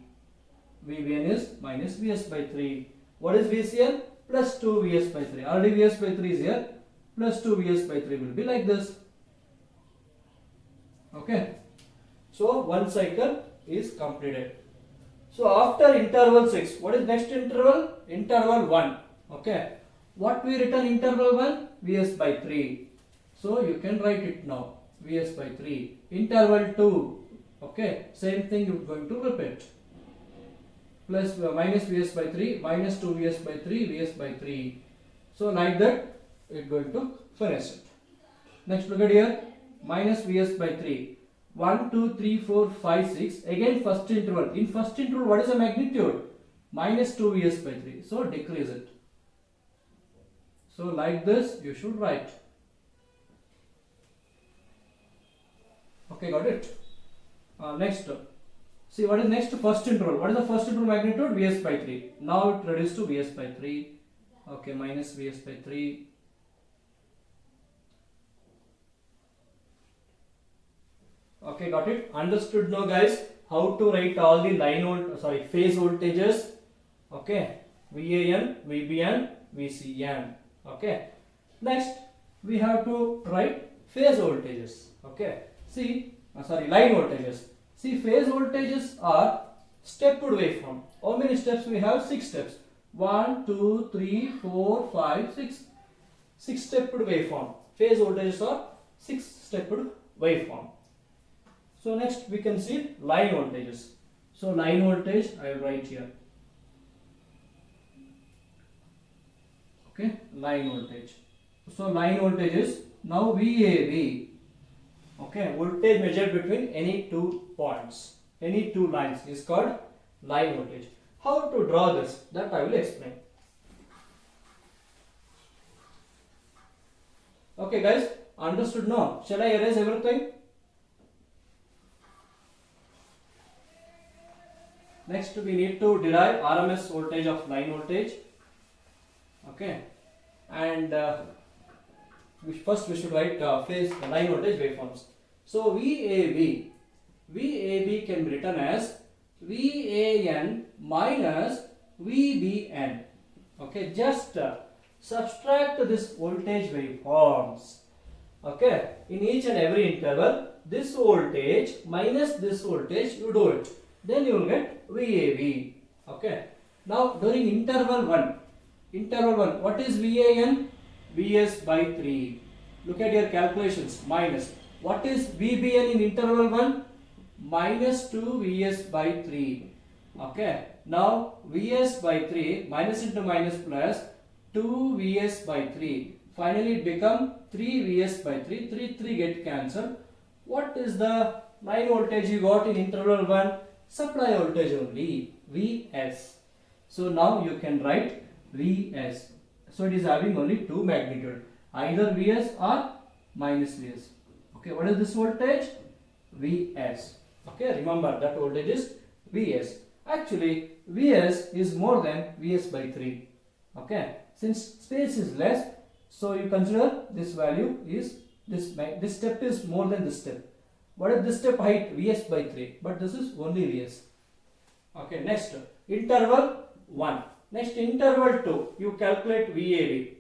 VBN is minus Vs by 3. What is VCN? Plus 2 Vs by 3. Already Vs by 3 is here. Plus 2 Vs by 3 will be like this. Okay. So one cycle is completed. So after interval 6, what is next interval? Interval 1. Okay. What we written interval 1? Vs by 3. So you can write it now. Vs by 3. Interval 2. Okay. Same thing you are going to repeat. Plus minus Vs by 3, minus 2 Vs by 3, Vs by 3. So like that, it is going to finish it. Next, look at here. Minus Vs by 3. 1, 2, 3, 4, 5, 6. Again first interval. In first interval, what is the magnitude? Minus 2 Vs by 3. So decrease it. So like this, you should write. Okay, got it? Next. See, what is next? First interval. What is the first interval magnitude? Vs by 3. Now it reduced to Vs by 3. Okay, minus Vs by 3. Okay, got it? Understood now, guys, how to write all the phase voltages. Okay, VAN, VBN, VCN. Okay. Next, we have to write phase voltages. Okay. See, line voltages. See, phase voltages are stepped waveform. How many steps we have? 6 steps. 1, 2, 3, 4, 5, 6. 6 stepped waveform. Phase voltages are 6 stepped waveform. So next we can see line voltages. So line voltage I will write here. Okay, line voltage. So line voltage is now VAB. Okay, voltage measured between any 2 points, any 2 lines is called line voltage. How to draw this? That I will explain. Okay, guys, understood now? Shall I erase everything? Next, we need to derive RMS voltage of line voltage. Okay, and first we should write phase line voltage waveforms. So VAB can be written as VAN minus VBN. Okay, just subtract this voltage waveforms. Okay, in each and every interval, this voltage minus this voltage, you do it. Then you will get VAB. Okay. Now during interval 1, what is VAN? Vs by 3. Look at your calculations. Minus. What is VBN in interval 1? Minus 2 Vs by 3. Okay. Now Vs by 3 minus into minus plus 2 Vs by 3. Finally it become 3 Vs by 3. 3 get cancelled. What is the line voltage you got in interval 1? Supply voltage only, Vs. So now you can write Vs. So it is having only two magnitude, either Vs or minus Vs. Okay, what is this voltage? Vs. Okay, remember that voltage is Vs. Actually, Vs is more than Vs by 3. Okay, since space is less, so you consider this value is this step is more than this step. What is this step height? Vs by 3, but this is only Vs. Okay, next interval 1. Next interval 2, you calculate VAB.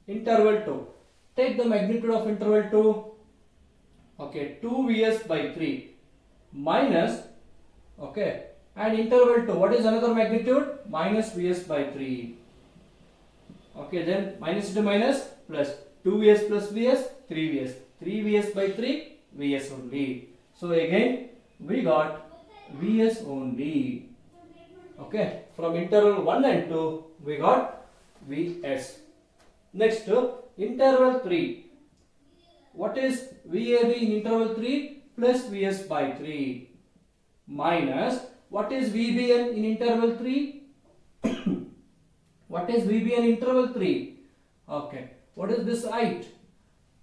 Interval 2, take the magnitude of interval 2. Okay, 2 Vs by 3 minus, okay, and interval 2, what is another magnitude? Minus Vs by 3. Okay, then minus into minus plus 2 Vs plus Vs, 3 Vs. 3 Vs by 3, Vs only. So again, we got Vs only. Okay, from interval 1 and 2, we got Vs. Next, interval 3. What is VAB in interval 3? Plus Vs by 3 minus, what is VBN in interval 3? What is VBN in interval 3? Okay, what is this height?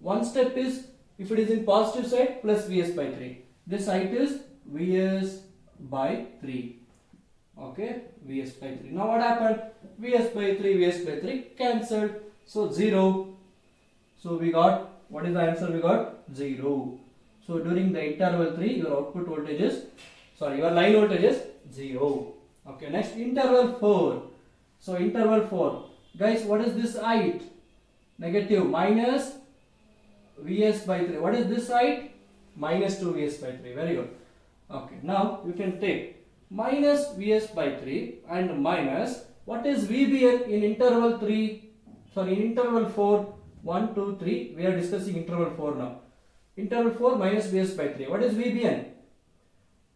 One step is, if it is in positive side, plus Vs by 3. This height is Vs by 3. Okay, Vs by 3. Now what happened? Vs by 3, Vs by 3 cancelled. So 0. So we got, what is the answer? We got 0. So during the interval 3, your output voltage is, your line voltage is 0. Okay, next interval 4. So interval 4. Guys, what is this height? Negative, minus Vs by 3. What is this height? Minus 2 Vs by 3. Very good. Okay, now you can take minus Vs by 3 and minus, what is VBN in interval 3? In interval 4. 1, 2, 3. We are discussing interval 4 now. Interval 4 minus Vs by 3. What is VBN?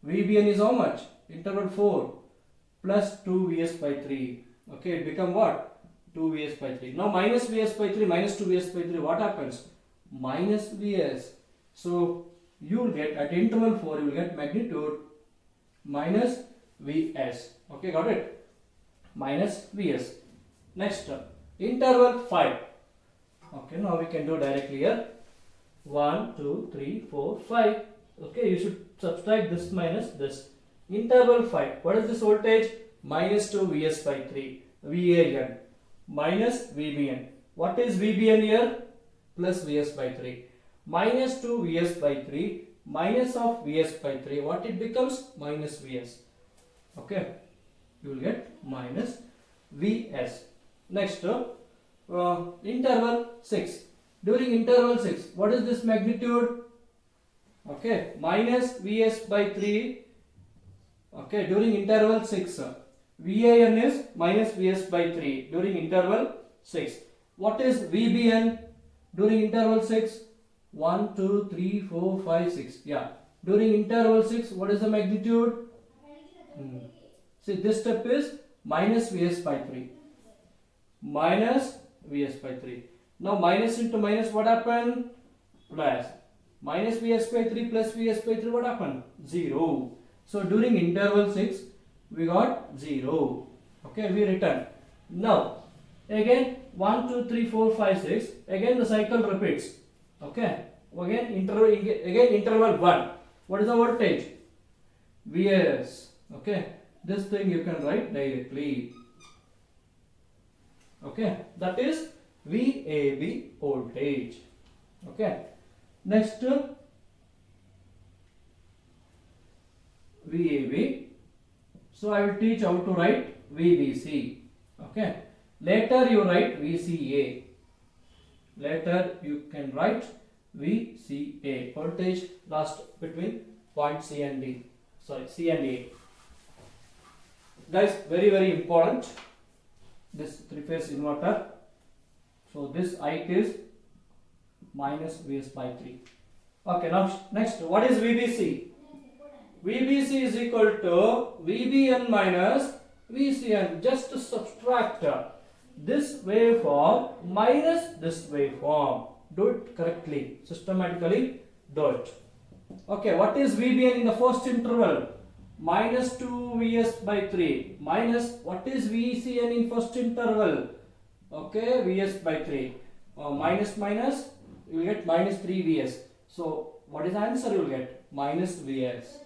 VBN is how much? Interval 4 plus 2 Vs by 3. Okay, it become what? 2 Vs by 3. Now minus Vs by 3 minus 2 Vs by 3. What happens? Minus Vs. So you will get at interval 4, you will get magnitude minus Vs. Okay, got it? Minus Vs. Next, interval 5. Okay, now we can do directly here. 1, 2, 3, 4, 5. Okay, you should subtract this minus this. Interval 5. What is this voltage? Minus 2 Vs by 3. VAN minus VBN. What is VBN here? Plus Vs by 3. Minus 2 Vs by 3 minus of Vs by 3. What it becomes? Minus Vs. Okay, you will get minus Vs. Next, interval 6. During interval 6, what is this magnitude? Okay, minus Vs by 3. Okay, during interval 6, VAN is minus Vs by 3 during interval 6. What is VBN during interval 6? 1, 2, 3, 4, 5, 6. Yeah, during interval 6, what is the magnitude? See, this step is minus Vs by 3. Minus Vs by 3. Now minus into minus, what happened? Plus. Minus Vs by 3 plus Vs by 3, what happened? 0. So during interval 6, we got 0. Okay, we return. Now, again 1, 2, 3, 4, 5, 6. Again the cycle repeats. Okay, again interval 1. What is the voltage? Vs. Okay, this thing you can write directly. Okay, that is VAB voltage. Okay, next VAB. So I will teach how to write VBC. Okay, later you write VCA. Later you can write VCA, voltage lost between point C and D. C and A. Guys, very important. This three-phase inverter. So this height is minus Vs by 3. Okay, now next, what is VBC? VBC is equal to VBN minus VCN. Just to subtract this waveform minus this waveform. Do it correctly, systematically do it. Okay, what is VBN in the first interval? Minus 2 Vs by 3 minus what is VCN in first interval? Okay, Vs by 3. Minus minus, you will get minus 3 Vs. So what is the answer you will get? Minus Vs.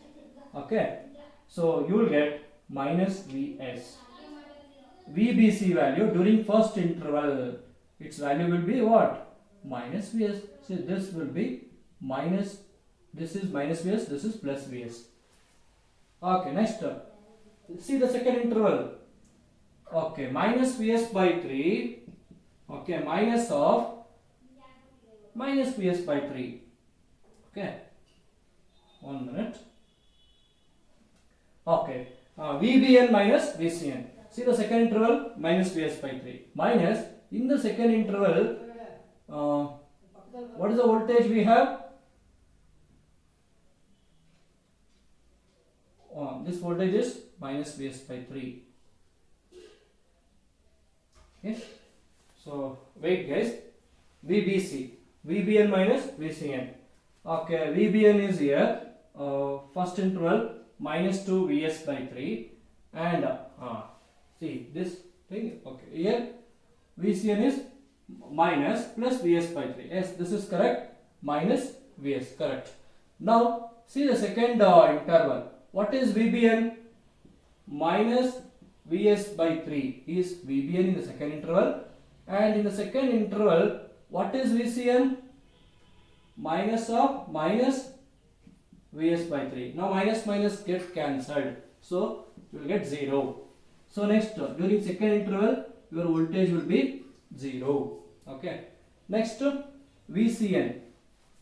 Okay, so you will get minus Vs. VBC value during first interval, its value will be what? Minus Vs. So this will be minus, this is minus Vs, this is plus Vs. Okay, next, see the second interval. Okay, minus Vs by 3. Okay, minus of minus Vs by 3. Okay, 1 minute. Okay, VBN minus VCN. See the second interval, minus Vs by 3. Minus, in the second interval, what is the voltage we have? This voltage is minus Vs by 3. Okay, so wait guys, VBC, VBN minus VCN. Okay, VBN is here, first interval minus 2 Vs by 3 and see this thing. Okay, here VCN is minus plus Vs by 3. Yes, this is correct, minus Vs, correct. Now see the second interval. What is VBN? Minus Vs by 3 is VBN in the second interval, and in the second interval what is VCN? Minus of minus Vs by 3. Now minus minus get cancelled, so you will get 0. So next, during second interval your voltage will be 0. Okay, next VCN,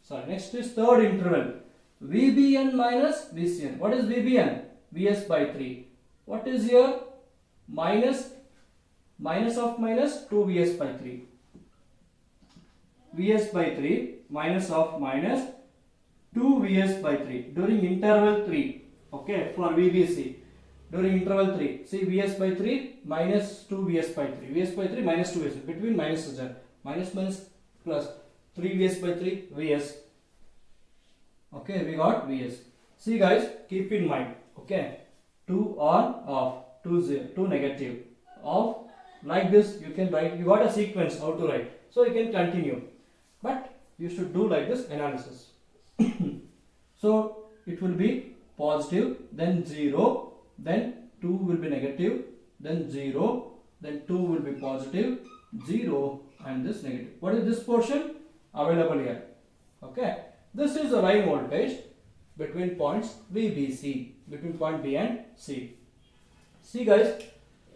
sorry, next is third interval, VBN minus VCN. What is VBN? Vs by 3. What is here? Minus, minus of minus 2 Vs by 3. Vs by 3 minus of minus 2 Vs by 3 during interval 3. Okay, for VBC during interval 3. See Vs by 3 minus 2 Vs by 3. Vs by 3 minus 2 Vs. Between minus is there. Minus minus plus 3 Vs by 3 Vs. Okay, we got Vs. See guys, keep in mind. Okay, 2 on, off, 2 0, 2 negative, off. Like this you can write. You got a sequence how to write. So you can continue. But you should do like this analysis. So it will be positive, then 0, then 2 will be negative, then 0, then 2 will be positive, 0 and this negative. What is this portion? Available here. Okay. This is the line voltage between points VBC, between point B and C. See guys,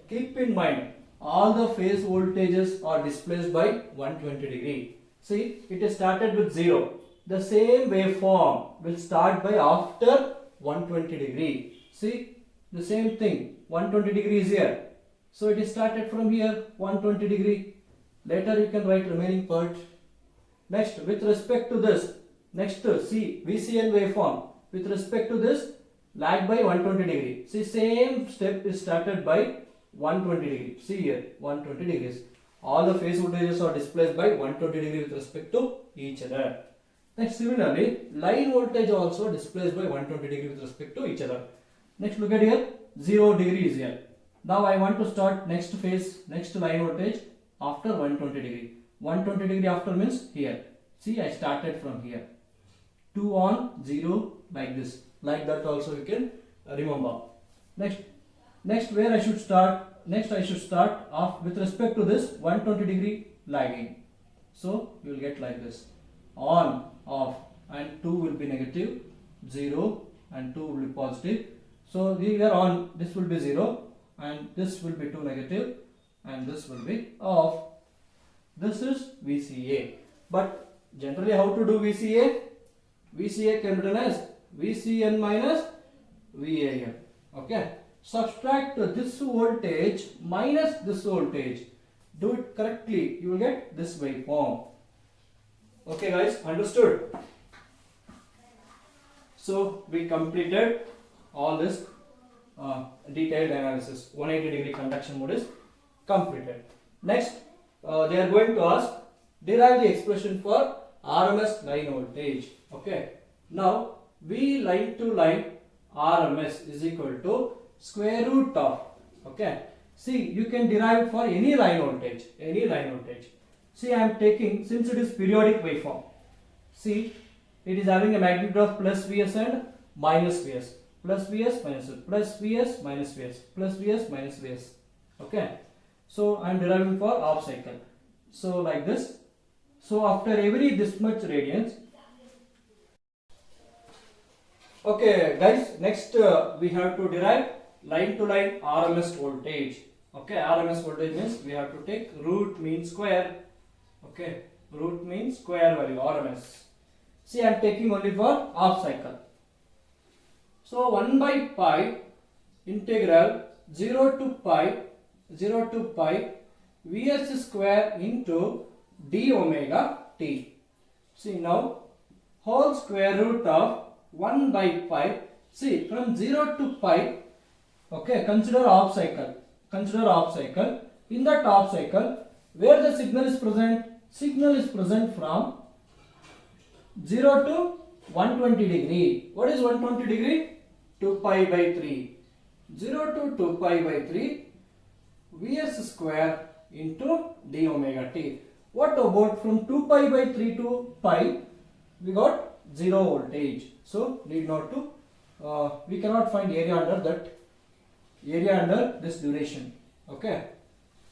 keep in mind all the phase voltages are displaced by 120 degree. See, it is started with 0. The same waveform will start by after 120 degree. See, the same thing, 120 degree is here. So it is started from here, 120 degree. Later you can write remaining part. Next, with respect to this, next see VCN waveform. With respect to this, lag by 120 degree. See, same step is started by 120 degree. See here, 120 degrees. All the phase voltages are displaced by 120 degree with respect to each other. Next, similarly, line voltage also displaced by 120 degree with respect to each other. Next, look at here, 0 degree is here. Now I want to start next phase, next line voltage after 120 degree. 120 degree after means here. See, I started from here. 2 on, 0 like this. Like that also you can remember. Next where I should start? Next I should start off with respect to this 120 degree lagging. So you will get like this. On, off, and 2 will be negative, 0 and 2 will be positive. So here on, this will be 0 and this will be 2 negative and this will be off. This is VCA. But generally how to do VCA? VCA can be written as VCN minus VAN. Okay. Subtract this voltage minus this voltage. Do it correctly. You will get this waveform. Okay guys, understood? So we completed all this detailed analysis. 180-degree conduction mode is completed. Next, they are going to ask, derive the expression for RMS line voltage. Okay. Now, V line to line RMS is equal to square root of. Okay. See, you can derive for any line voltage. Any line voltage. See, I am taking, since it is periodic waveform. See, it is having a magnitude of plus Vs and minus Vs. Plus Vs minus Vs. Plus Vs minus Vs. Plus Vs minus Vs. Okay. So, I am deriving for half cycle. So, like this. So, after every this much radians. Okay, guys. Next, we have to derive line to line RMS voltage. Okay, RMS voltage means we have to take root mean square. Okay, root mean square value RMS. See, I am taking only for half cycle. So 1 by pi integral 0 to pi Vs square into d omega t. See, now whole square root of 1 by pi. See, from 0 to pi. Okay, consider half cycle. Consider half cycle. In that half cycle, where the signal is present? Signal is present from 0 to 120 degree. What is 120 degree? 2 pi by 3. 0 to 2 pi by 3 Vs square into d omega t. What about from 2 pi by 3 to pi? We got 0 voltage. So, need not to, we cannot find area under that. Area under this duration. Okay.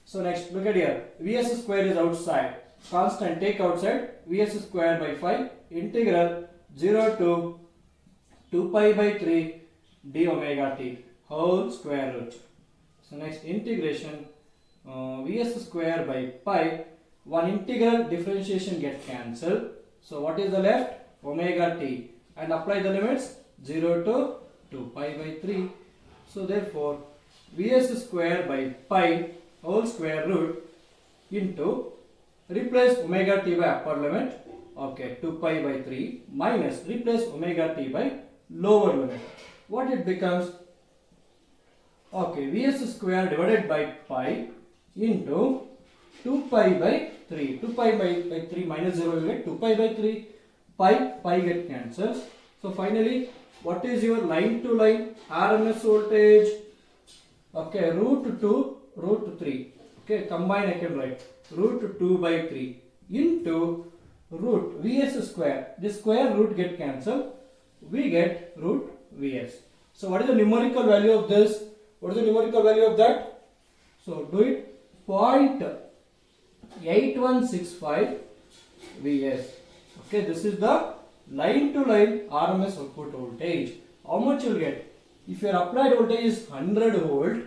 So, next, look at here. Vs square is outside. Constant, take outside. Vs square by 5 integral 0 to 2 pi by 3 d omega t whole square root. So next integration Vs square by pi, one integral differentiation get cancelled. So what is the left? Omega t, and apply the limits 0 to 2 pi by 3. So therefore Vs square by pi whole square root into, replace omega t by upper limit, okay, 2 pi by 3 minus replace omega t by lower limit. What it becomes? Okay, Vs square divided by pi into 2 pi by 3. 2 pi by 3 minus 0 will get 2 pi by 3. Pi get cancelled. So finally, what is your line to line RMS voltage? Okay, root 2, root 3. Okay, combine I can write root 2 by 3 into root Vs square. This square root get cancelled. We get root Vs. So what is the numerical value of this? What is the numerical value of that? So do it. 0.8165 Vs. Okay, this is the line to line RMS output voltage. How much you will get? If your applied voltage is 100 volt,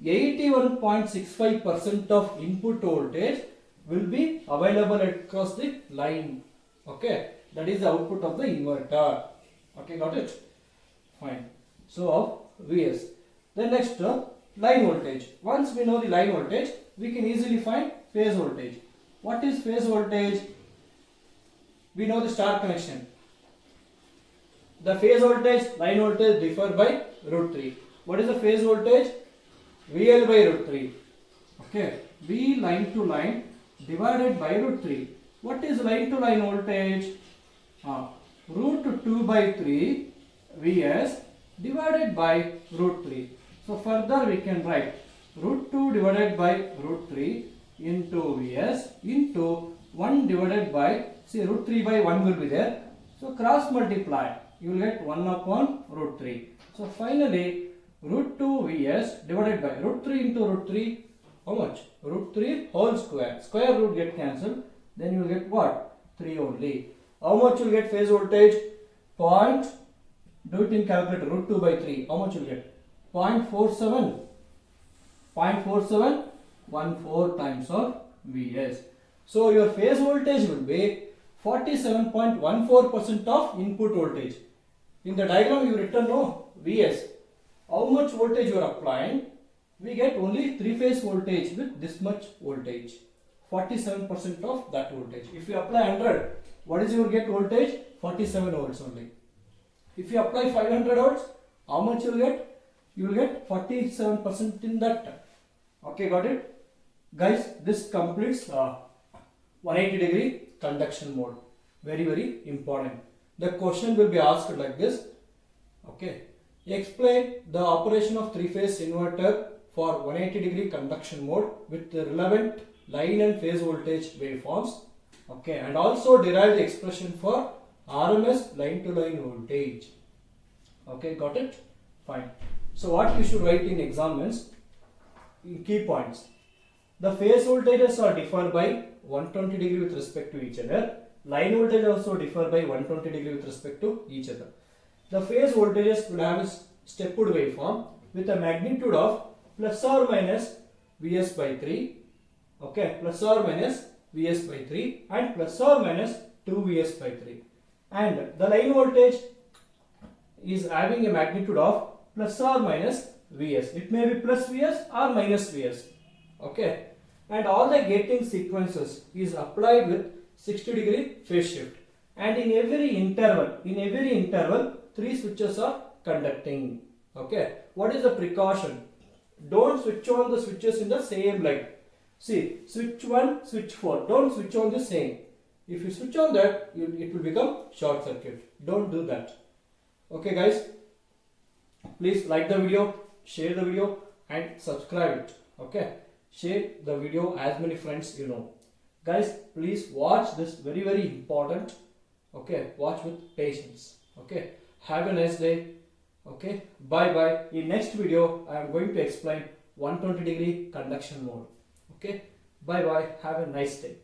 81.65% of input voltage will be available across the line. Okay, that is the output of the inverter. Okay, got it? Fine. So of Vs. Then next, line voltage. Once we know the line voltage, we can easily find phase voltage. What is phase voltage? We know the star connection. The phase voltage, line voltage differ by root 3. What is the phase voltage? VL by root 3. Okay, V line to line divided by root 3. What is line to line voltage? Root 2 by 3 Vs divided by root 3. So further we can write root 2 divided by root 3 into Vs into 1 divided by, see, root 3 by 1 will be there. So cross multiply, you will get 1 upon root 3. So finally root 2 Vs divided by root 3 into root 3, how much? Root 3 whole square. Square root get cancelled. Then you will get what? 3 only. How much you will get phase voltage? Point. Do it in calculator. Root 2 by 3. How much you will get? 0.47. 0.4714 times of Vs. So your phase voltage will be 47.14% of input voltage. In the diagram you written no Vs. How much voltage you are applying? We get only 3-phase voltage with this much voltage. 47% of that voltage. If you apply 100, what is your get voltage? 47 volts only. If you apply 500 volts, how much you will get? you will get 47% in that. Okay, got it? Guys, this completes 180-degree conduction mode. Very, very important. The question will be asked like this. Okay. Explain the operation of three-phase inverter for 180-degree conduction mode with the relevant line and phase voltage waveforms. Okay. And also derive the expression for RMS line-to-line voltage. Okay. Got it? Fine. So what you should write in exam means in key points. The phase voltages are differ by 120 degree with respect to each other. Line voltage also differ by 120 degree with respect to each other. The phase voltages will have a stepped waveform with a magnitude of plus or minus Vs by 3. Okay, plus or minus Vs by 3 and plus or minus 2 Vs by 3. And the line voltage is having a magnitude of plus or minus Vs. It may be plus Vs or minus Vs. Okay. And all the gating sequences is applied with 60 degree phase shift. And in every interval, 3 switches are conducting. Okay. What is the precaution? Don't switch on the switches in the same line. See, switch 1, switch 4. Don't switch on the same. If you switch on that, it will become short circuit. Don't do that. Okay guys. Please like the video, share the video and subscribe it. Okay. Share the video as many friends you know. Guys, please watch this, very, very important. Okay. Watch with patience. Okay. Have a nice day. Okay. Bye bye. In next video, I am going to explain 120 degree conduction mode. Okay. Bye bye. Have a nice day.